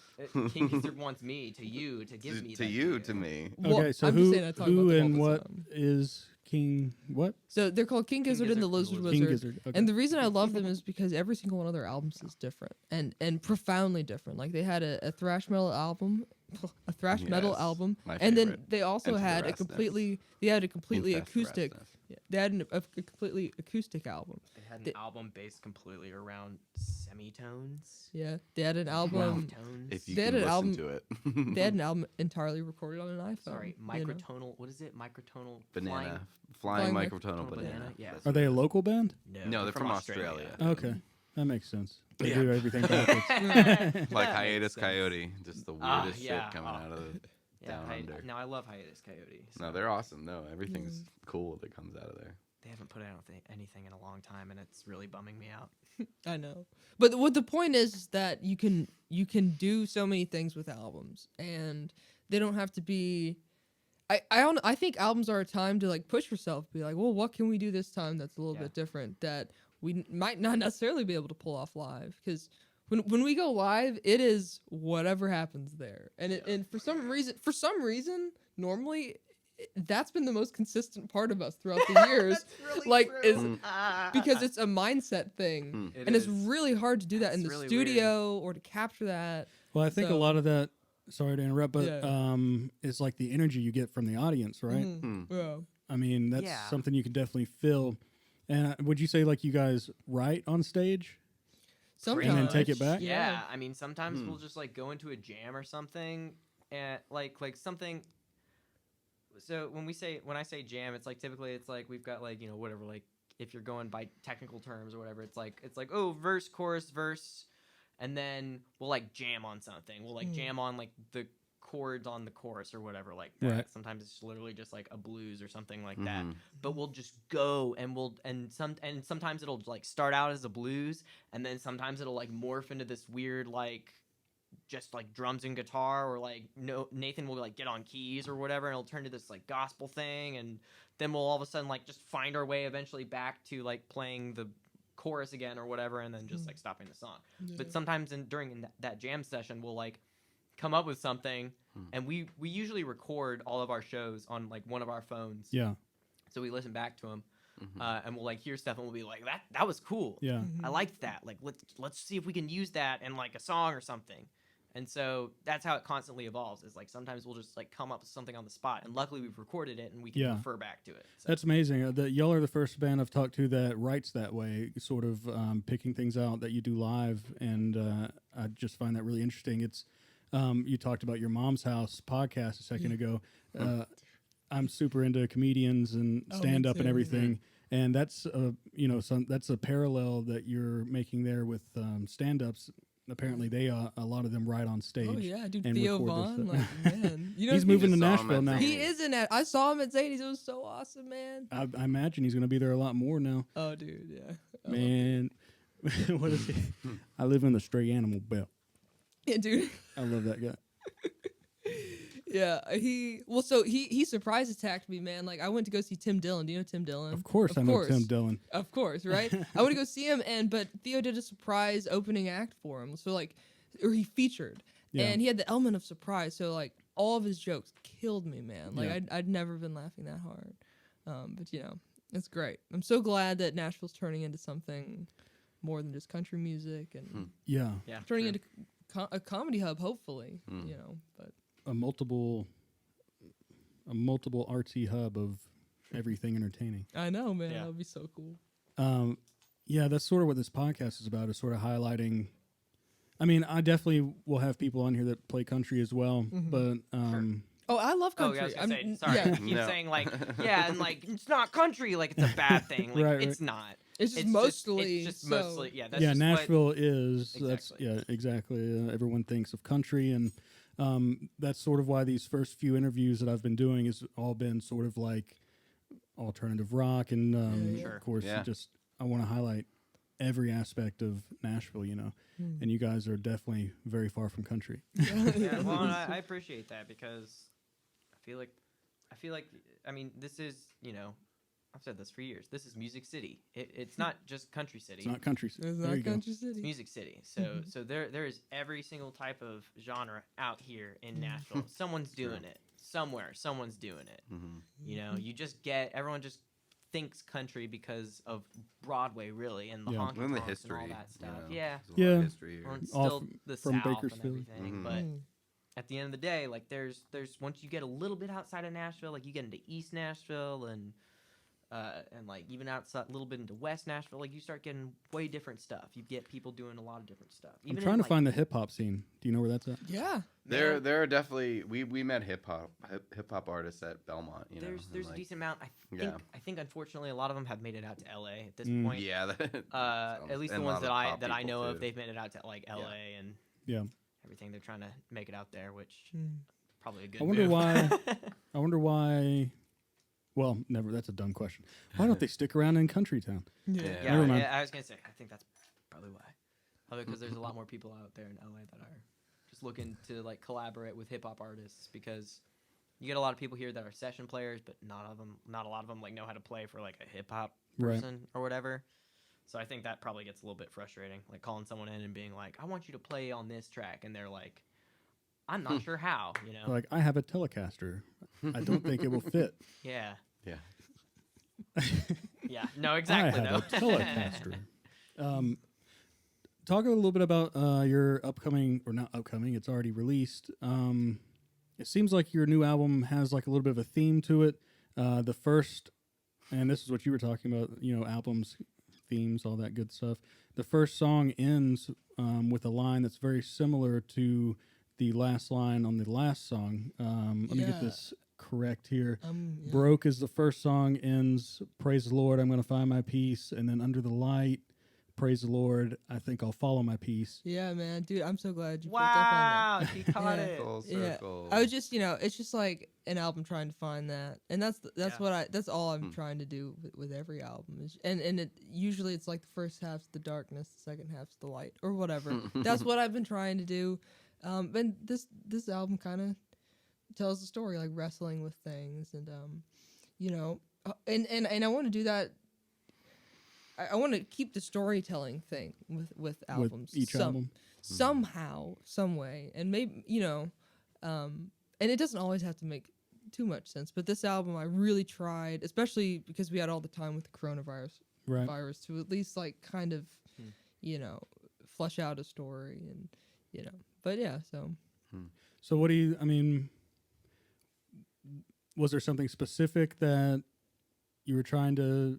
King Gizzard wants me to you to give me to that you beer. to me. Well, okay, so I'm just who saying I talk who about them and all the what time. is King what? So they're called King Gizzard and the Gizzard Lizard and the Wizard. King Gizzard. Okay. And the reason I love them is because every single one of their albums is different and profoundly different. Like they had a thrash metal album, Yes, my and then favorite. they also Enter the had a Restness. completely Infest the acoustic. Restness. Yeah, they had a completely acoustic album. They had an They- album based completely around semitones, Yeah, they had an album. tones. If you They can had an listen album- to it. They had an album entirely recorded on an iPhone. Sorry, you know? microtonal. What is it? Microtonal banana. Flying Flying microtonal microtonal banana. banana, yeah. Are they a local band? No, they're from Australia. Okay, that makes sense. They Yeah. do everything backwards. Like That hiatus makes sense. coyote, just the Ah, weirdest yeah. shit coming out of the Yeah, down under. now I love Hiatus Coyote. No, so they're awesome. No, everything's cool that comes out of there. they haven't put out anything in a long time, and it's really bumming me out. I know, but what the point is that you can do so many things with albums, and they don't have to be. I think albums are a time to like push yourself, be like, well, what can we do this time that's a little Yeah. bit different that we might not necessarily be able to pull off live, because when we go live, it is whatever happens there, and and for some reason, normally. That's been the most consistent part of us throughout the years, like is because it's a mindset thing, It and it's is. really hard to do that in It's the really studio or to capture that. Well, I think a So- lot of that. Sorry to interrupt, but Yeah. it's like the energy you get from the audience, right? Mhm. Yeah. I mean, that's Yeah. something you can definitely feel. And would you say like you guys write on stage? Sometimes. And then take it back? Yeah, I mean, sometimes Hmm. we'll just like go into a jam or something, and like something. So when I say jam, it's like typically it's like we've got like whatever, like if you're going by technical terms or whatever, it's like oh, verse, chorus, verse, and then we'll like jam on something. We'll like jam on like the chords on the chorus or whatever like that. Right. Sometimes it's literally just like a blues or something like that. Mhm. But we'll just go and sometimes it'll like start out as a blues, and then sometimes it'll like morph into this weird like just like drums and guitar, or like Nathan will like get on keys or whatever, and it'll turn to this like gospel thing, and then we'll all of a sudden like just find our way eventually back to like playing the chorus again or whatever, and then just like stopping the song. But sometimes during that jam session, we'll like come up with something, and we usually record all of our shows on like one of our phones. Yeah, So we listen back to them, Mhm. and we'll like hear stuff, and we'll be like, that was cool. yeah. I liked that. Like let's see if we can use that in like a song or something. And so that's how it constantly evolves. Is like sometimes we'll just like come up with something on the spot, and luckily we've recorded it and we can Yeah. refer back to it. So. That's amazing. That y'all are the first band I've talked to that writes that way, sort of picking things out that you do live, and I just find that really interesting. It's you talked about your Mom's House podcast a second ago. I'm super into comedians and Oh, me stand up and too. everything, and that's that's a parallel that you're making there with stand ups. Apparently, they a lot of them write on stage. Oh yeah, dude, and Theo record Vaughn, this like stuff. man, He's moving to just saw him Nashville at now. Zany's. He is in that. I saw him at Zany's. It was so awesome, man. I imagine he's going to be there a lot more now. Oh, dude, yeah. Oh. Man, what is he? I live in the stray animal belt. Yeah, dude. I love that guy. Yeah, he surprise attacked me, man. Like I went to go see Tim Dillon. Do you know Tim Dillon? Of course, I know Tim Dillon. Of course, right? I went to go see him, but Theo did a surprise opening act for him. So or he featured, and he had the element of surprise. So like all of his jokes killed me, man. Like I'd never been laughing that hard. But it's great. I'm so glad that Nashville's turning into something more than just country music and turning into a comedy hub, hopefully. But a multiple artsy hub of everything entertaining. I know, man. That would be so cool. That's sort of what this podcast is about, is sort of highlighting. I mean, I definitely will have people on here that play country as well, but oh, I love country. I was gonna say, sorry, I keep saying like, and like it's not country, like it's a bad thing. Like it's not. It's just mostly. Mostly. Yeah. That's yeah, just Nashville is. Exactly. That's exactly. Everyone thinks of country, and that's sort of why these first few interviews that I've been doing has all been sort of like alternative rock, and of course, I want to highlight every aspect of Nashville, and you guys are definitely very far from country. Yeah, well, I appreciate that because I feel like, I mean, this is, I've said this for years. This is Music City. It's not just country city. It's not country city. It's not country city. It's Music City. So there is every single type of genre out here in Nashville. Someone's doing it somewhere. Someone's doing it. You just everyone just thinks country because of Broadway, really, and the honky and the tonks history, and all that stuff. There's a lot of history here. Well, it's All still the from South Bakersfield. and everything, but at the end of the day, like there's once you get a little bit outside of Nashville, like you get into East Nashville and like even outside a little bit into West Nashville, like you start getting way different stuff. You get people doing a lot of different stuff. I'm trying to find the hip hop scene. Do you know where that's at? Yeah, there are definitely we met hip hop artists at Belmont. There's a decent amount. I think unfortunately a lot of them have made it out to LA at this point. Yeah, at least the ones that I know of, they've made it out to like LA and everything. They're trying to make it out there, which probably a good. I wonder why. Well, never. That's a dumb question. Why don't they stick around in country town? Never mind. I was gonna say. I think that's probably why. Probably because there's a lot more people out there in LA that are just looking to like collaborate with hip hop artists. Because you get a lot of people here that are session players, but not a lot of them like know how to play for like a hip hop person or whatever. So I think that probably gets a little bit frustrating. Like calling someone in and being like, "I want you to play on this track," and they're like, "I'm not sure how." Like, I have a Telecaster. I don't think it will fit. Yeah. Yeah. Yeah. No, exactly. I have a Telecaster. Talk a little bit about your upcoming, or not upcoming, it's already released. It seems like your new album has like a little bit of a theme to it. The first, and this is what you were talking about, albums, themes, all that good stuff. The first song ends with a line that's very similar to the last line on the last song. Let me get this correct here. Broke is the first song, ends, praise the Lord, I'm going to find my peace. And then under the light, praise the Lord, I think I'll follow my peace. Yeah, man. Dude, I'm so glad you picked up Wow, on that. he caught it. Full circle. I was just, it's just like an album trying to find that. And that's all I'm trying to do with every album. And it usually it's like the first half's the darkness, the second half's the light, or whatever. That's what I've been trying to do. And this album kind of tells the story, like wrestling with things, and and I want to do that. I want to keep the storytelling thing with albums, with each album somehow, some way, and maybe and it doesn't always have to make too much sense. But this album, I really tried, especially because we had all the time with the coronavirus, to at least like kind of flesh out a story, and But yeah, so. So what do you? I mean, was there something specific that you were trying to,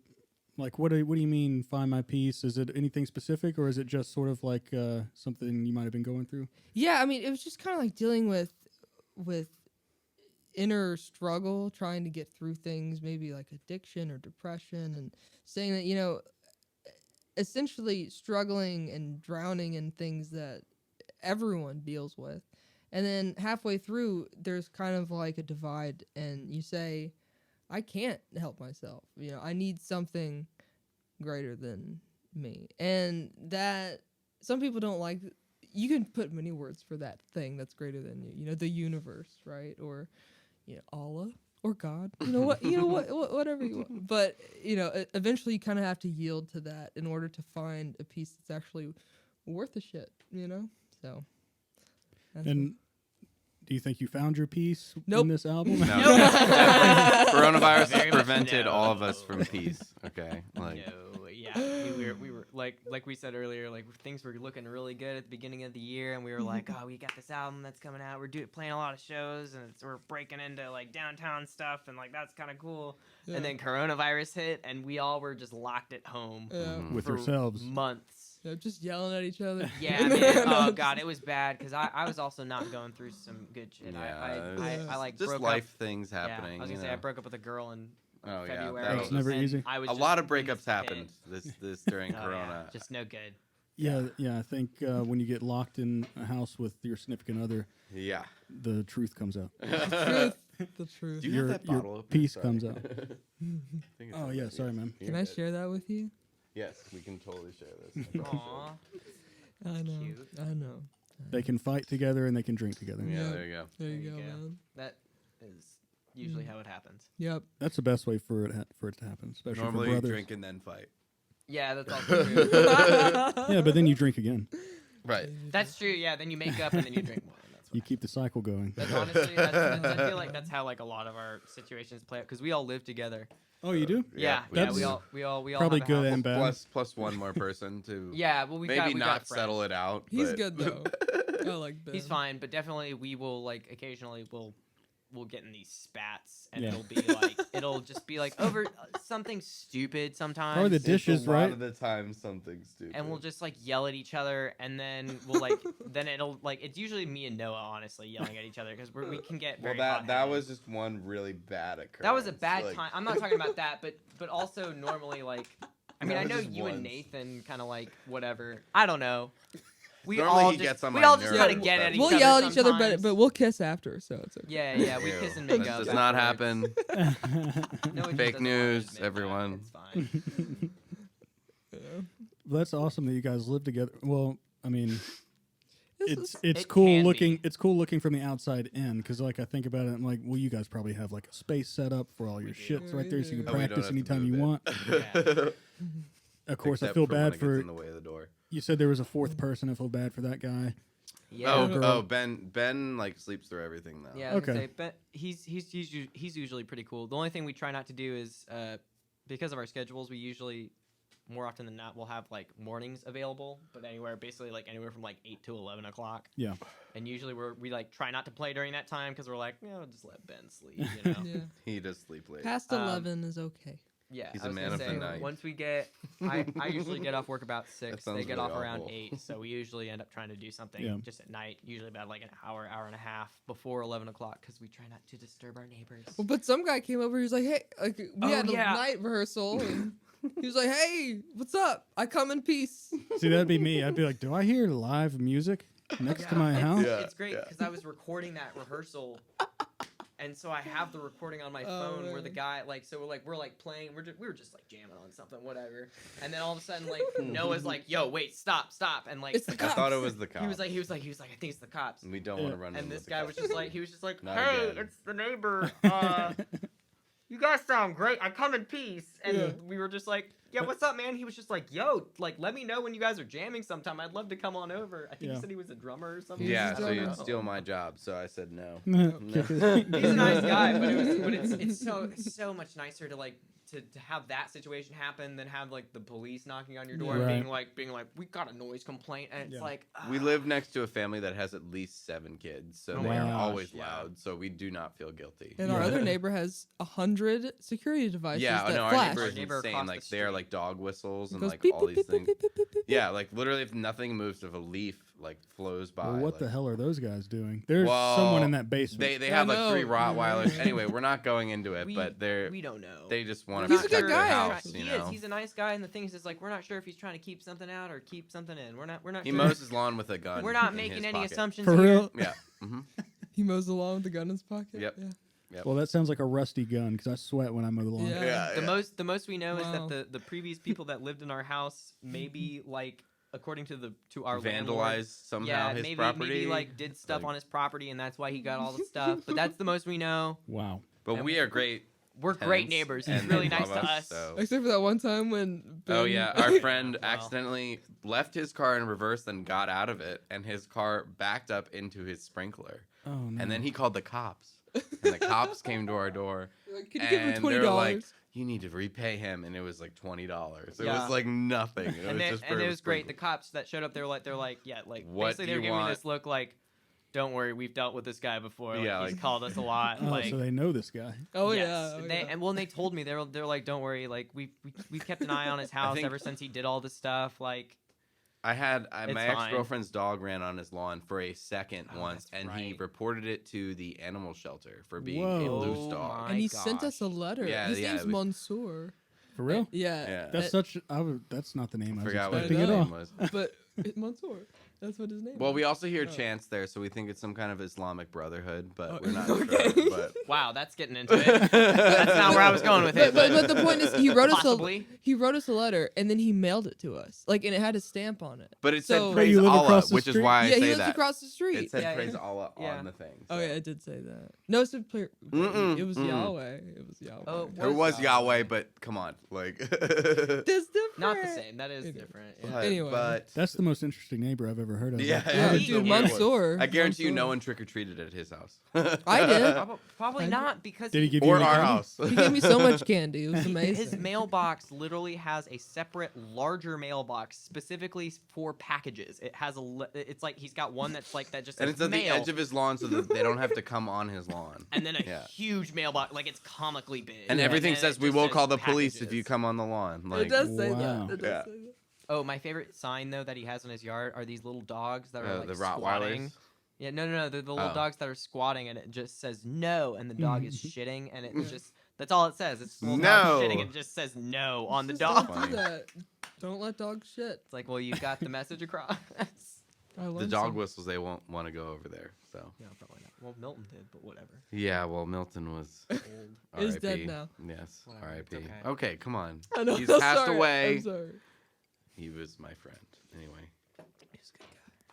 like? What do you mean? Find my peace? Is it anything specific, or is it just sort of like something you might have been going through? Yeah, I mean, it was just kind of like dealing with inner struggle, trying to get through things, maybe like addiction or depression, and saying that essentially struggling and drowning in things that everyone deals with. And then halfway through, there's kind of like a divide, and you say, I can't help myself. I need something greater than me. And that some people don't like you can put many words for that thing that's greater than you. You know, the universe, right? Or, you know, Allah or God. You know what? Whatever you want. But eventually you kind of have to yield to that in order to find a piece that's actually worth a shit. You know, so. And do you think you found your peace Nope. in this album? No, definitely. Coronavirus Very has much prevented no. all of us from peace. Okay, No, yeah, we were like we said earlier, like things were looking really good at the beginning of the year, and we were like, oh, we got this album that's coming out. We're playing a lot of shows, and we're breaking into like downtown stuff, and like that's kind of cool. Yeah. And then coronavirus hit, and we all were just locked at home With for yourselves. months. Just yelling at each other. Yeah, man. Oh god, it was bad because I was also not going through some good shit. Yeah, I like just broke life up. things happening. Yeah, I was gonna say I broke up with a girl in Oh, yeah, February. that It's never and easy. I was A just lot of in breakups this happened pit. this during Oh, yeah, Corona. just no good. Yeah, I think when you get locked in a house with your significant other, Yeah. the truth comes out. The truth. Do you Your- have that your bottle opener? peace Sorry. comes out. I think it's Oh over yeah, there. sorry, man. You're Can I good. share that with you? Yes, we can totally share this. Aww. I know. Cute. I know. They can fight together and they can drink together. Yeah, Yeah. there you go. There you There go, you go. man. That is usually how it happens. Yep. That's the best way for it to happen, especially Normally for you brothers. drink and then fight. Yeah, that's also true. Yeah, but then you drink again. Right. That's true. Yeah, then you make up and then you drink more. And that's You what keep the cycle going. That's honestly, I feel like that's how like a lot of our situations play out because we all live together. Oh, you do? Yeah, we yeah, do. we all Probably have a good house. and bad. Plus one more person to Yeah, well we maybe got not friends. settle it out. He's but- good though. I like Ben. He's fine, but definitely we will like occasionally we'll get in these spats and Yeah. it'll be like it'll just be like over something stupid sometimes. Or the It's dishes, a lot right? of the time something stupid. and we'll just like yell at each other, and then we'll like then it'll like it's usually me and Noah honestly yelling at each other because we can get well, very that hot-headed. was just one really bad occurrence. That was a bad like- time. I'm not talking about that, but also normally like I mean That I was know just you and once. Nathan kind of like whatever. I don't know. We Normally all he just gets on we my all just nerves, kind of get at but- each We'll other. yell at each other, sometimes. but we'll kiss after, so it's okay. Yeah, we Ew. kiss and make That up. does not afterwards. happen. No, it just Fake doesn't want to news, admit that. everyone. It's fine. Yeah. Well, that's awesome that you guys live together. Well, I mean, This it's It cool can looking. be. It's cool looking from the outside in because, like, I think about it. I'm like, well, you guys probably have like a space set up for all your We do. shits right there, so you can Oh, we don't practice have to anytime move you it. want. Of course, I Except feel for when bad it gets for. in the way of the door. You said there was a fourth person. I feel bad for that guy. Yeah. Oh, girl. Ben like sleeps through everything though. Yeah, I was gonna Okay. say, but he's usually pretty cool. The only thing we try not to do is because of our schedules, we usually more often than not we'll have like mornings available, but anywhere from like 8 to 11 o'clock. Yeah. And usually we like try not to play during that time because we're like, we'll just let Ben sleep, you know. Yeah. He does sleep late. Past 11 is okay. Yeah, He's I a was man gonna of the say, night. Once we get, I usually get off work about 6. sounds They get really off around awful. 8, so we usually end up trying to do something Yeah. just at night, usually about like an hour and a half before 11 o'clock because we try not to disturb our neighbors. Well, but some guy came over. He was like, "Hey, like we Oh, had a yeah. night rehearsal." And he was like, "Hey, what's up? I come in peace." See, that'd be me. I'd be like, do I hear live music next to my house? Yeah, It's great yeah. because I was recording that rehearsal. And so I have the recording on my Oh, phone where the man. guy like so we're like playing we were just like jamming on something whatever and then all of a sudden like Noah's like yo wait stop and like It's the I cops. thought it was the cops. he was like I think it's the cops. we don't want to run. And into this the guy cops. was just like, he was just like, Not hey, again. it's the neighbor. You guys sound great. I come in peace. And Yeah. we were just like, yeah, what's up, man? He was just like, yo, like, let me know when you guys are jamming sometime. I'd love to come on over. I think Yeah. he said he was a drummer or something. Yeah, He's so a you'd drummer. steal my job. So I said no. Kick his- He's a nice guy, but it's so much nicer to like to have that situation happen than have like the police knocking on your door Yeah. and being like we got a noise complaint and it's Yeah. like We live next to a family that has at least 7 kids, so Oh they my are gosh, always yeah. loud. So we do not feel guilty. And our Yeah. other neighbor has 100 security devices Yeah, that no, our flash. neighbor Our is neighbor insane. across Like the they are street. like dog whistles It and goes like beep, all beep, these beep, things. beep, beep, beep, beep, Yeah, like literally, if nothing moves, if a leaf like flows by. Well, what like, the hell are those guys doing? There's Well, someone in that basement. They I have like know. 3 Rottweilers. Yeah. Anyway, we're not going into it, we, but we don't know. they just want We're to He's a not good protect their guy, house. actually. You He know, is. He's a nice guy, and the thing is like we're not sure if he's trying to keep something out or keep something in. We're not. he sure. mows his lawn with a gun. We're not in making his any pocket. assumptions. For here. real? Yeah. hmm He mows the lawn with the gun in his pocket. Yep. Yeah. Well, that sounds like a rusty gun because I sweat when I mow the lawn. Yeah. The most we know is Wow. that the previous people that lived in our house maybe like according to our landlord, vandalized somehow his maybe property. maybe like did stuff Like- on his property, and that's why he got all the stuff. But that's the most we know. Wow. But we are great. We're great tenants, neighbors. He's and really they nice love to us. So. Except for that one time when Ben, Oh yeah, our friend Wow. accidentally left his car in reverse, then got out of it, and his car backed up into his sprinkler. Oh no. And then he called the cops, and the cops came to our door. like, can you give him and $20? they were like, "You need to repay him," and it was like $20. It Yeah. was like nothing. It And, was they, just and for it was great. The sprinkler. cops that showed up, they're like, yeah, like What basically do they're you giving me want? this look like, don't worry, we've dealt with this guy before. Like, Yeah, he's like- called us a lot. Oh, like, so they know this guy. Oh yes. yeah. Oh, They yeah. and they told me they're like, don't worry, like we've kept an eye on his house think- ever since he did all this stuff. Like, I had It's my fine. ex-girlfriend's dog ran on his lawn for a second Oh, once, that's and he right. reported it to the animal shelter for being a Whoa. loose Oh dog. my and he sent us a gosh. letter. Yeah, His yeah, name's it was- Mansoor. For real? Yeah. Yeah. That's such. That's not the name I was Forgot what his expecting at all. name was. But Mansoor. That's what his name Well, is. we also hear Oh. chants there, so we think it's some kind of Islamic brotherhood, but Oh, we're not okay. sure. But wow, that's getting into it. That's not where I was going with it. But the point is, he wrote us Possibly. he wrote us a letter and then he mailed it to us, like, and it had a stamp on it. But it So- said But praise you live Allah, across the which is street? why I yeah, he say lives that. across the street. It said Yeah, praise yeah. Allah Yeah. on the thing. Oh so. yeah, it did say that. No, it said Mm-mm, it was mm-mm. Yahweh. It was Yahweh. Oh, It was Yahweh, but come on, like. That's different. Not the same. That is Okay. different. Yeah. But, Anyway. but That's the most interesting neighbor I've ever heard of. Yeah, Yeah, it's dude, the weird one. Mansoor. I guarantee you, Mansoor. no one trick or treated at his house. I did. Probably I- not because Did he give you or any our candy? house. He gave me so much candy. It was amazing. his mailbox literally has a separate, larger mailbox specifically for packages. It has it's like he's got one that's like that just says And it's at mail, the edge of his lawn so that they don't have to come on his lawn. and then a Yeah. huge mailbox, like it's comically big. And everything then says it we just will says call the police if packages. you come on the lawn. Like, it does say wow. that. It does Yeah. say that. Oh, my favorite sign though that he has in his yard are these little dogs that are like the squatting. Rottweilers. Yeah, no, they're the little Oh. dogs that are squatting, and it just says no, and the dog is shitting, and it just that's all it says. It's the little dog No. shitting, and it just says no on the Just dog. Don't Funny. do that. Don't let dogs shit. It's like, well, you got the message across. I The learned dog some- whistles, they won't want to go over there. So Yeah, probably not. Well, Milton did, but whatever. yeah, well, Milton was Old. Is R.I.P. dead now. Yes, Whatever, R.I.P. it's okay. Okay, come on. I know. He's I'm passed sorry. away. I'm sorry. He was my friend. Anyway, He's a good guy.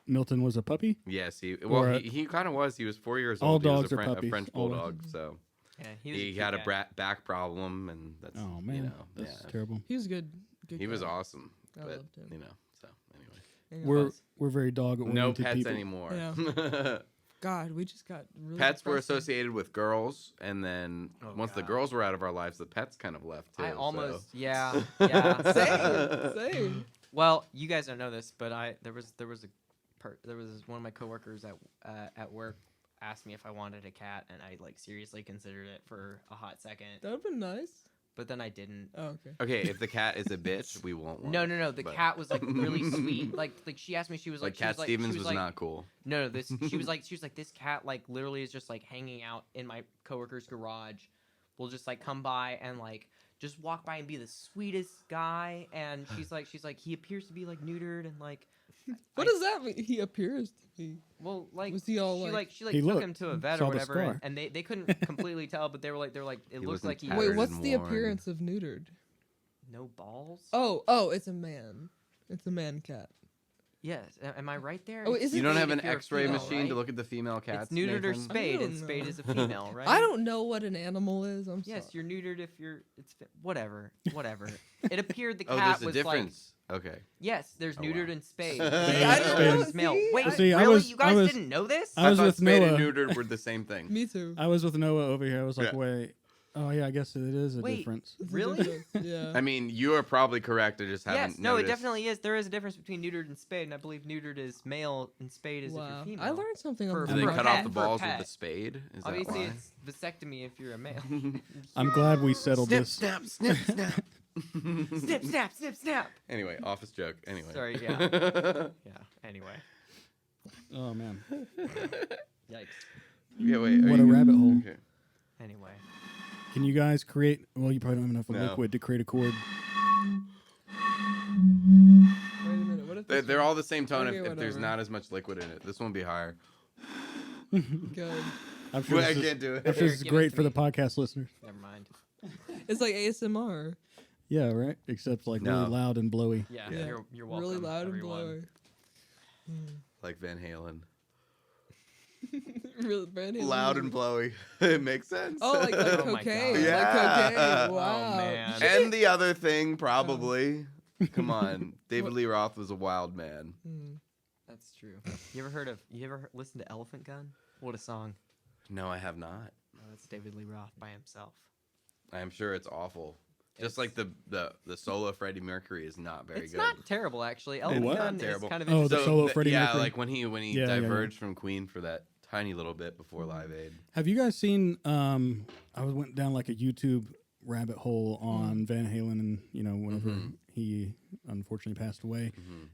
Milton was a puppy. yes, he Or a- he kind of was. He was 4 years All old. He was dogs are a puppies, a French all bulldog. So Yeah, he was had a cute guy. back problem, and that's Oh man, you know, that's yeah. terrible. He was good. Good He was guy. awesome, I but loved him. you know. So anyway, Yeah. We're very dog oriented no pets people. anymore. Yeah. God, we just got really Pets were depressing. associated with girls, and then Oh, once the God. girls were out of our lives, the pets kind of left too. I so. almost, Oh, yeah. Same. Well, you guys don't know this, but there was one of my coworkers at work asked me if I wanted a cat, and I like seriously considered it for a hot second, That would've been nice. but then I didn't. Oh, okay. Okay, if the cat is a bitch, we won't want. No, it, the but- cat was like really sweet. Like she asked me, she was Like like, she was Cat like, Stevens she was like, not cool. No, this she was like this cat like literally is just like hanging out in my coworker's garage. We'll just like come by and like just walk by and be the sweetest guy. And she's like he appears to be like neutered and like. What does that mean? He appears to be. Well, like Was he all she like- she He took looked, him to a vet saw or the whatever, scar. and they couldn't completely tell, but they were like it He looks wasn't like he tattered Wait, and what's the worn. appearance of neutered? no balls. Oh, it's a man. It's a man cat. Yes, am I right there? Oh, It's is You it- don't spayed have if an you're a X-ray female, machine right? to look at the female cats. It's neutered or Nathan? spayed, and don't spayed know. is a female, right? I don't know what an animal is. I'm Yes, sorry. you're neutered if you're. Whatever. It appeared the Oh, cat there's a was difference. Okay. like. Yes, there's Oh, neutered wow. and spayed. I don't know, It's male. see? Wait, Well, see, I really? was- You I guys was- didn't know this? I was thought with spayed Noah. and neutered were the same thing. Me too. I was with Noah over here. I was like, Yeah. wait. Oh yeah, I guess it is a Wait. difference. It's a Really? difference, Yeah. I mean, you are probably correct. I just Yes, haven't no, it noticed. definitely is. There is a difference between neutered and spayed, and I believe neutered is male and spayed is if Wow. you're female. I learned something For- on Do the they for a cut pet, off the for a balls with pet. the spade? Is Obviously, that it's vasectomy if you're a male. I'm glad we settled snip, this. snap, snip, snap. snip, snap, snip, snap. Anyway, office joke. Anyway. Sorry, yeah. Anyway. Oh man. Yikes. Yeah, wait. are What a you- rabbit hole. Okay. Anyway. Can you guys create? Well, you probably don't have enough No. liquid to create a chord. Wait a minute. What if They're, this they're all the same tone Okay, if there's whatever. not as much liquid in it. This one will be higher. good? I'm sure I this is, can't do it. I'm sure this is Give it great to for the me. podcast listeners. Never mind. It's like ASMR. Yeah, right. Except like No. really loud and blowy. Yeah, Yeah. You're welcome. Really loud everyone. and blowy. Like Van Halen. Really Van Halen. Loud and blowy. It makes sense. Oh, like Oh my cocaine. God. Yeah. Like cocaine. Oh, Wow. man. And the other thing, probably. Come on. David Lee Roth was a wild man. That's true. You ever listened to Elephant Gun? What a song. No, I have not. No, that's David Lee Roth by himself. I'm sure it's awful. Just like the solo Freddie Mercury is not very It's good. not terrible, actually. Elephant what? Gun Terrible. is kind of Oh, interesting. the solo Freddie yeah, Mercury. like when he Yeah, yeah, diverged from Queen for that tiny little bit before Live Aid. Have you guys seen? I went down like a YouTube rabbit hole on Van Halen, and whenever he unfortunately passed away,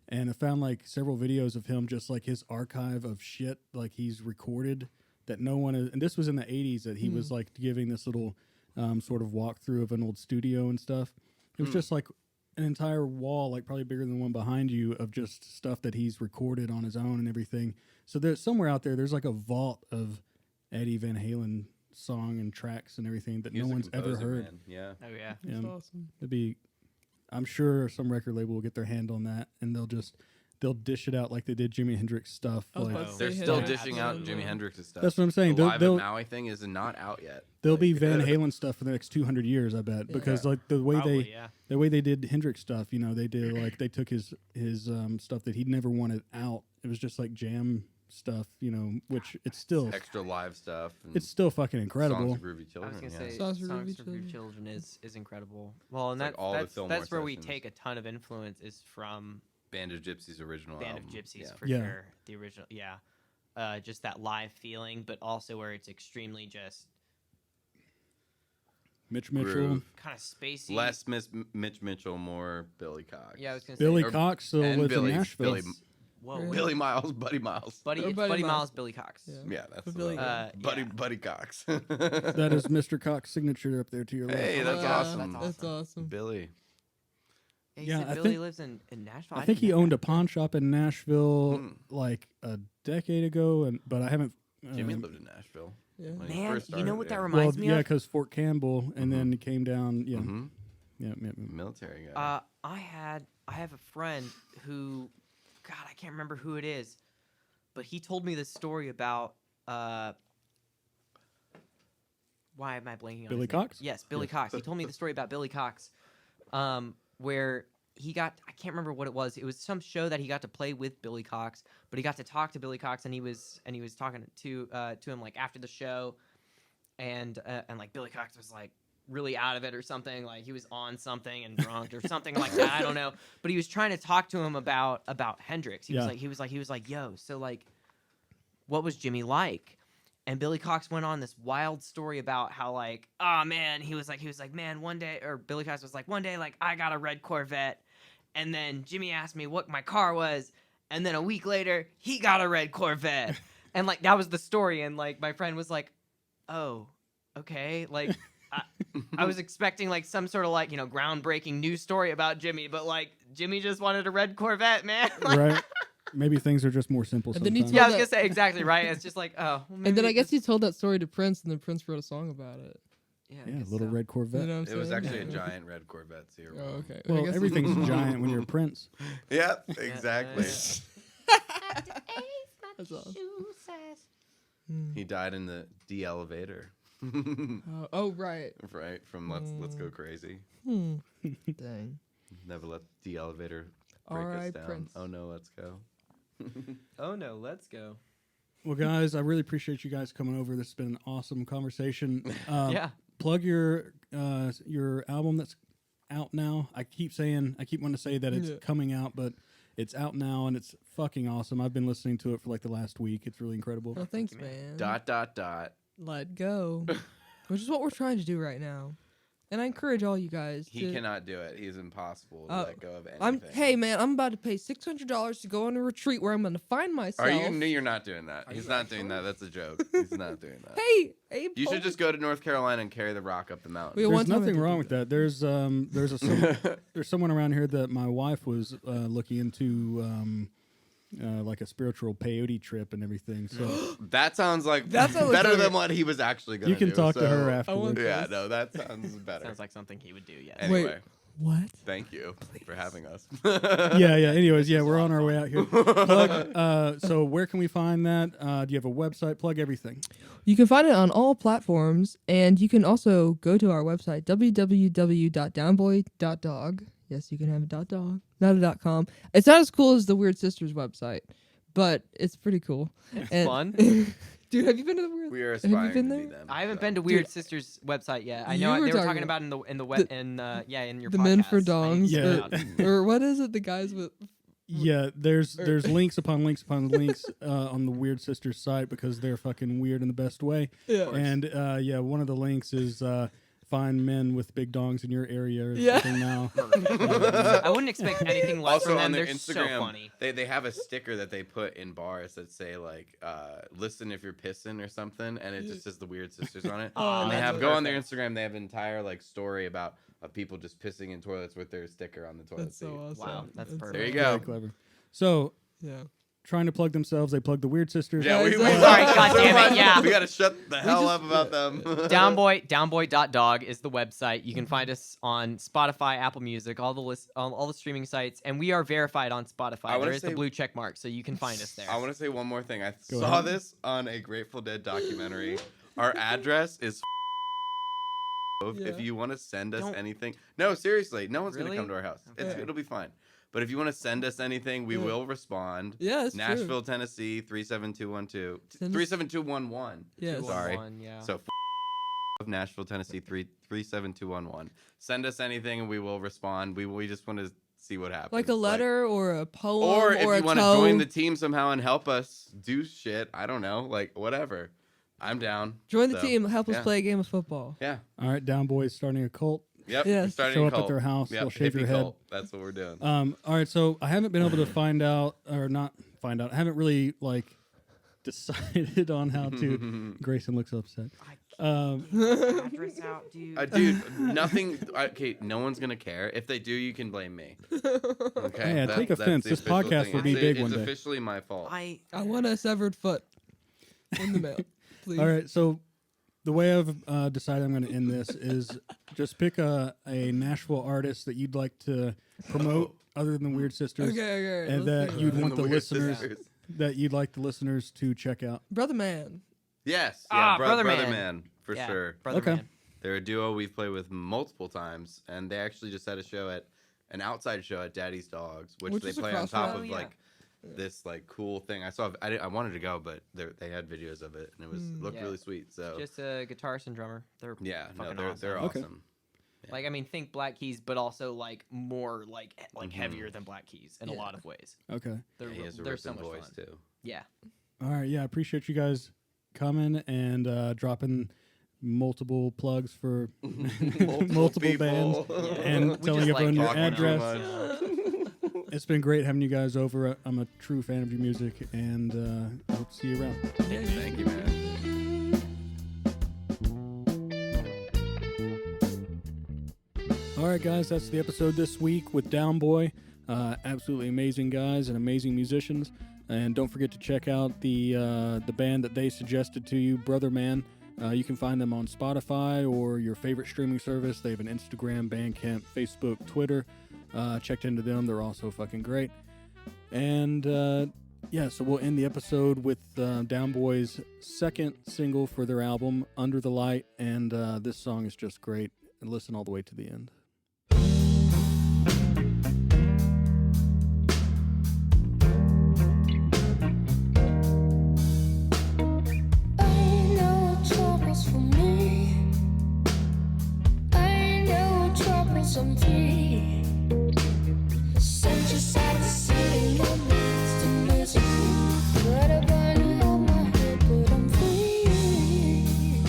and I found like several videos of him, just like his archive of shit, like he's recorded that no one is, and this was in the 80s that he was like giving this little sort of walkthrough of an old studio and stuff. It was just like an entire wall, like probably bigger than the one behind you, of just stuff that he's recorded on his own and everything. So there's somewhere out there's like a vault of Eddie Van Halen song and tracks and everything that He no was a one's ever composer, heard. man. Yeah. Oh, yeah. Yeah. That's awesome. It'd be, I'm sure some record label will get their hand on that and they'll dish it out like they did Jimi Hendrix stuff. I was Like, about to They're say still Hendrix. dishing out Absolutely. Jimi Hendrix's stuff. that's what I'm saying. The Live at They'll, Maui thing is not out yet. there'll be Van Halen stuff for the next 200 years, I bet, because like the way Probably, they yeah. the way they did Hendrix stuff, they did like they took his stuff that he'd never wanted out. It was just like jam stuff, which it's still Extra live stuff. And it's still fucking Songs incredible. of Groovy I Children. was gonna yeah. say Songs for Songs Groovy for Groovy Children. Children is incredible. Well, and It's like all the Fillmore that's where we sessions. take a ton of influence is from Band of Gypsies original Band album. of Gypsies Yeah. for Yeah. sure. The original, yeah. Just that live feeling, but also where it's extremely just Mitch Mitchell, Groove. kind of spacey. Less Mitch Mitchell, more Billy Cox. Yeah, I was gonna Billy say. Or- Cox still and lives in Billy- Nashville. Billy- Whoa, Really? Billy Miles, Buddy Miles. Buddy, Or it's Buddy Buddy Miles. Miles, Billy Cox. Yeah. Yeah, that's But the Billy- one. yeah. Buddy Cox. That is Mr. Cox's signature up there to your Hey, left. that's Yeah, awesome. That's awesome. Billy. He Yeah, said I Billy think- lives in Nashville. I think he didn't know owned that. a pawn shop in Nashville Hmm. like a decade ago, but I haven't. Jimmy lived in Nashville. Yeah. when he Man, first you know started, what that yeah. reminds me yeah, of? because Fort Campbell, and then he came down. Yeah, Mhm. yeah. Military guy. I have a friend who, God, I can't remember who it is, but he told me this story about why am I blanking on Billy his name? Cox? Yes, Billy Cox. He told me the story about Billy Cox, where he got, I can't remember what it was. It was some show that he got to play with Billy Cox, but he got to talk to Billy Cox, and he was talking to him like after the show, and like Billy Cox was like really out of it or something, like he was on something and drunk or something like that. I don't know, but he was trying to talk to him about Hendrix. He Yeah. was like, yo, so like, what was Jimmy like? And Billy Cox went on this wild story about how like, oh man, he was like, man, one day, or Billy Cox was like, one day, like I got a red Corvette, and then Jimmy asked me what my car was, and then a week later, he got a red Corvette, and like that was the story, and like my friend was like, oh, okay, like. I was expecting like some sort of like, groundbreaking news story about Jimmy, but like Jimmy just wanted a red Corvette, man. Like, Right. Maybe things are just more simple And then he sometimes. yeah, I was gonna say exactly right. It's just like, oh, well, And then maybe I guess this- he told that story to Prince, and then Prince wrote a song about it. I Yeah, guess little so. red Corvette. You know what I'm It was saying? actually a Yeah. giant red Corvette. So you're Oh, wrong. okay. I Well, guess- everything's giant when you're Prince. Yep, exactly. That's awesome. He died in the D elevator. Oh, right. Right from Let's Go Crazy. Dang. Never let the elevator break us R.I. down. Prince. Oh no, let's go. Oh no, let's go. Well, guys, I really appreciate you guys coming over. This has been an awesome conversation. Yeah. Plug your album that's out now. I keep wanting to say that it's Yeah. coming out, but it's out now and it's fucking awesome. I've been listening to it for like the last week. It's really incredible. Well, thanks, you, man. man. ... ... Let go. Which is what we're trying to do right now. And I encourage all you guys He to... cannot do it. He's impossible to Oh, let go of anything. Hey, man, I'm about to pay $600 to go on a retreat where I'm going to find myself. Are you? No, you're not doing that. He's not doing that. That's a joke. He's not doing that. Hey, You should just go to North Carolina and carry the rock up the mountain. Wait, one There's time I nothing did wrong do with that. There's someone around here that my wife was looking into like a spiritual peyote trip and everything. So That sounds like That sounds like better something- than what he was actually going to you do. can talk to her so- afterwards. want- Yeah, no, that sounds better. Sounds like something he would do. Yes. Anyway, What? Thank you for having us. Yeah. Anyways, we're on our way out here. Plug, so where can we find that? Do you have a website? Plug everything. You can find it on all platforms, and you can also go to our website, www.downboy.dog. Yes, you can have a .dog, not a .com. It's not as cool as the Weird Sisters website, but it's pretty cool. It's fun. Dude, have you been to the Weird? We are Have you aspiring been to there? be them. I haven't so. been to Weird Sisters website yet. I You know were they were talking talking about in your the podcast. Men for I need to Dongs, check it out. or what is it? The guys with Yeah, there's links upon links upon links on the Weird Sisters site because they're fucking weird in the best way. yeah. And one of the links is find men with big dongs in your area or Yeah. something now. I wouldn't expect anything less Also from them. on their They're Instagram, so funny. they have a sticker that they put in bars that say like "Listen if you're pissing" or something, and it just says the Weird Sisters on it. Oh, And they that's have go on their perfect. Instagram. They have an entire like story about people just pissing in toilets with their sticker on the toilet That's seat. so awesome. Wow, that's so perfect. There you Very go. clever. So, Yeah. trying to plug themselves, they plug the Weird Sisters. Yeah, we exactly. Sorry, God damn it, yeah. We gotta shut the hell just- up about them. Downboy.dog is the website. You can find us on Spotify, Apple Music, all the streaming sites, and we are verified on Spotify. wanna There is the say- blue check mark, so you can find us there. I want to say one more thing. I Go saw ahead. this on a Grateful Dead documentary. Our address is. Yeah. If you want to send us Don't- anything, no, seriously, no one's Really? gonna come to our house. Okay. It'll be fine. But if you want to send us anything, we Yeah. will respond. Yeah, it's Nashville, true. Tennessee, 37212. Send us- 37211. Yes. Sorry. 211, yeah. So of Nashville, Tennessee, 37211. Send us anything and we will respond. We just want to see what happens. Like a letter or a poem or if a you want to toe. join the team somehow and help us do shit, I don't know, like whatever. I'm down. Join the So, team. Help us yeah. play a game of football. Yeah. All right, Down Boys starting a cult. Yep. Yes. We're starting Show a up at cult. their house. Yep. They'll shave your hippie head. cult. That's what we're doing. All right, so I haven't been able to find out, or not find out. I haven't really like decided on how to. Grayson looks upset. Address out, dude. Dude, nothing. Okay, no one's gonna care. If they do, you can blame me. Okay. Yeah, take offense. the This official podcast thing. will be It's- big it's one day. officially my fault. I want a severed foot in the mail, please. All right, so the way I've decided I'm going to end this is just pick a Nashville artist that you'd like to promote other than the Weird Sisters, Okay. and let's that do you'd it. want the Weird listeners Sisters. that you'd like the listeners to check out. Brother Man. Yes. Ah, Yeah, Brother Brother Man. Man, for yeah, sure. Brother Okay. Man. They're a duo we've played with multiple times, and they actually just had a show at an outside show at Daddy's Dogs, which Which they is play on across top from- of Oh, yeah. like this like cool thing. I wanted to go, but they had videos of it, and it was looked Yeah. really sweet. So Just a guitarist and drummer. They're yeah, no, fucking they're awesome. Okay. awesome. Like, I mean, think Black Keys, but also like more like Mhm. heavier than Black Keys in a Yeah. lot of ways. Okay. They're He has a they're so ripping much voice fun. too. Yeah. All right, yeah, I appreciate you guys coming and dropping multiple plugs for multiple bands people. and We telling just everyone your talking too address. much. It's been great having you guys over. I'm a true fan of your music, and I hope to see you around. Thank you, man. All right, guys, that's the episode this week with Down Boy. Absolutely amazing guys and amazing musicians. And don't forget to check out the band that they suggested to you, Brother Man. You can find them on Spotify or your favorite streaming service. They have an Instagram, Bandcamp, Facebook, Twitter. Checked into them. They're also fucking great. And yeah, so we'll end the episode with Down Boy's second single for their album, Under the Light. And this song is just great. And listen all the way to the end. I know what troubles for me. I know what troubles I'm free. Sent you side to city, your midst in misery. But I burn on my head, but I'm free.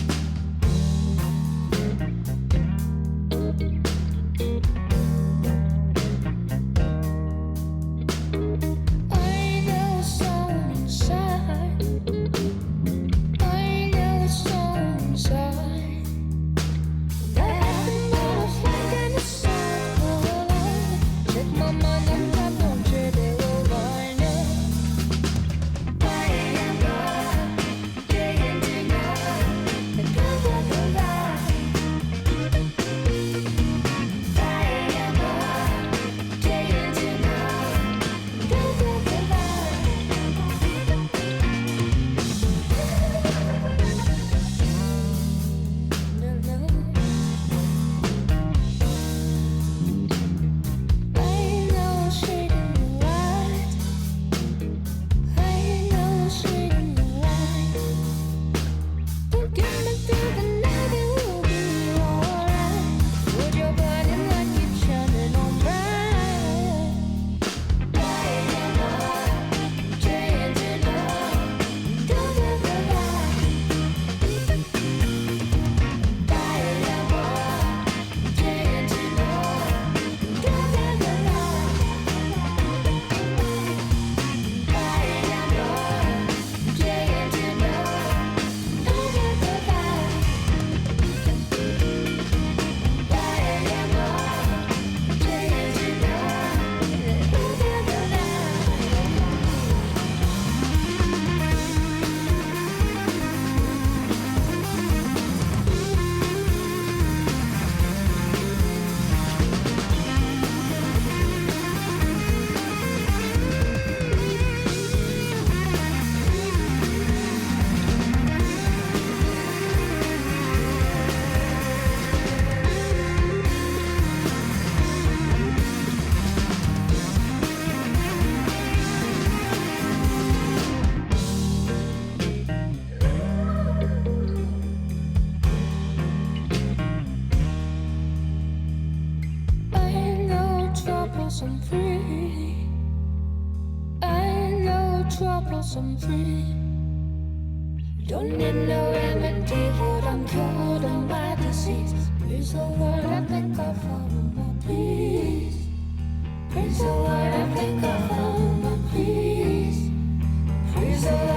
troublesome free. I ain't no troublesome free. Don't need no remedy, but I'm cured of my disease. Praise the word I think I found my peace. Praise the word I think I found my peace. Praise the word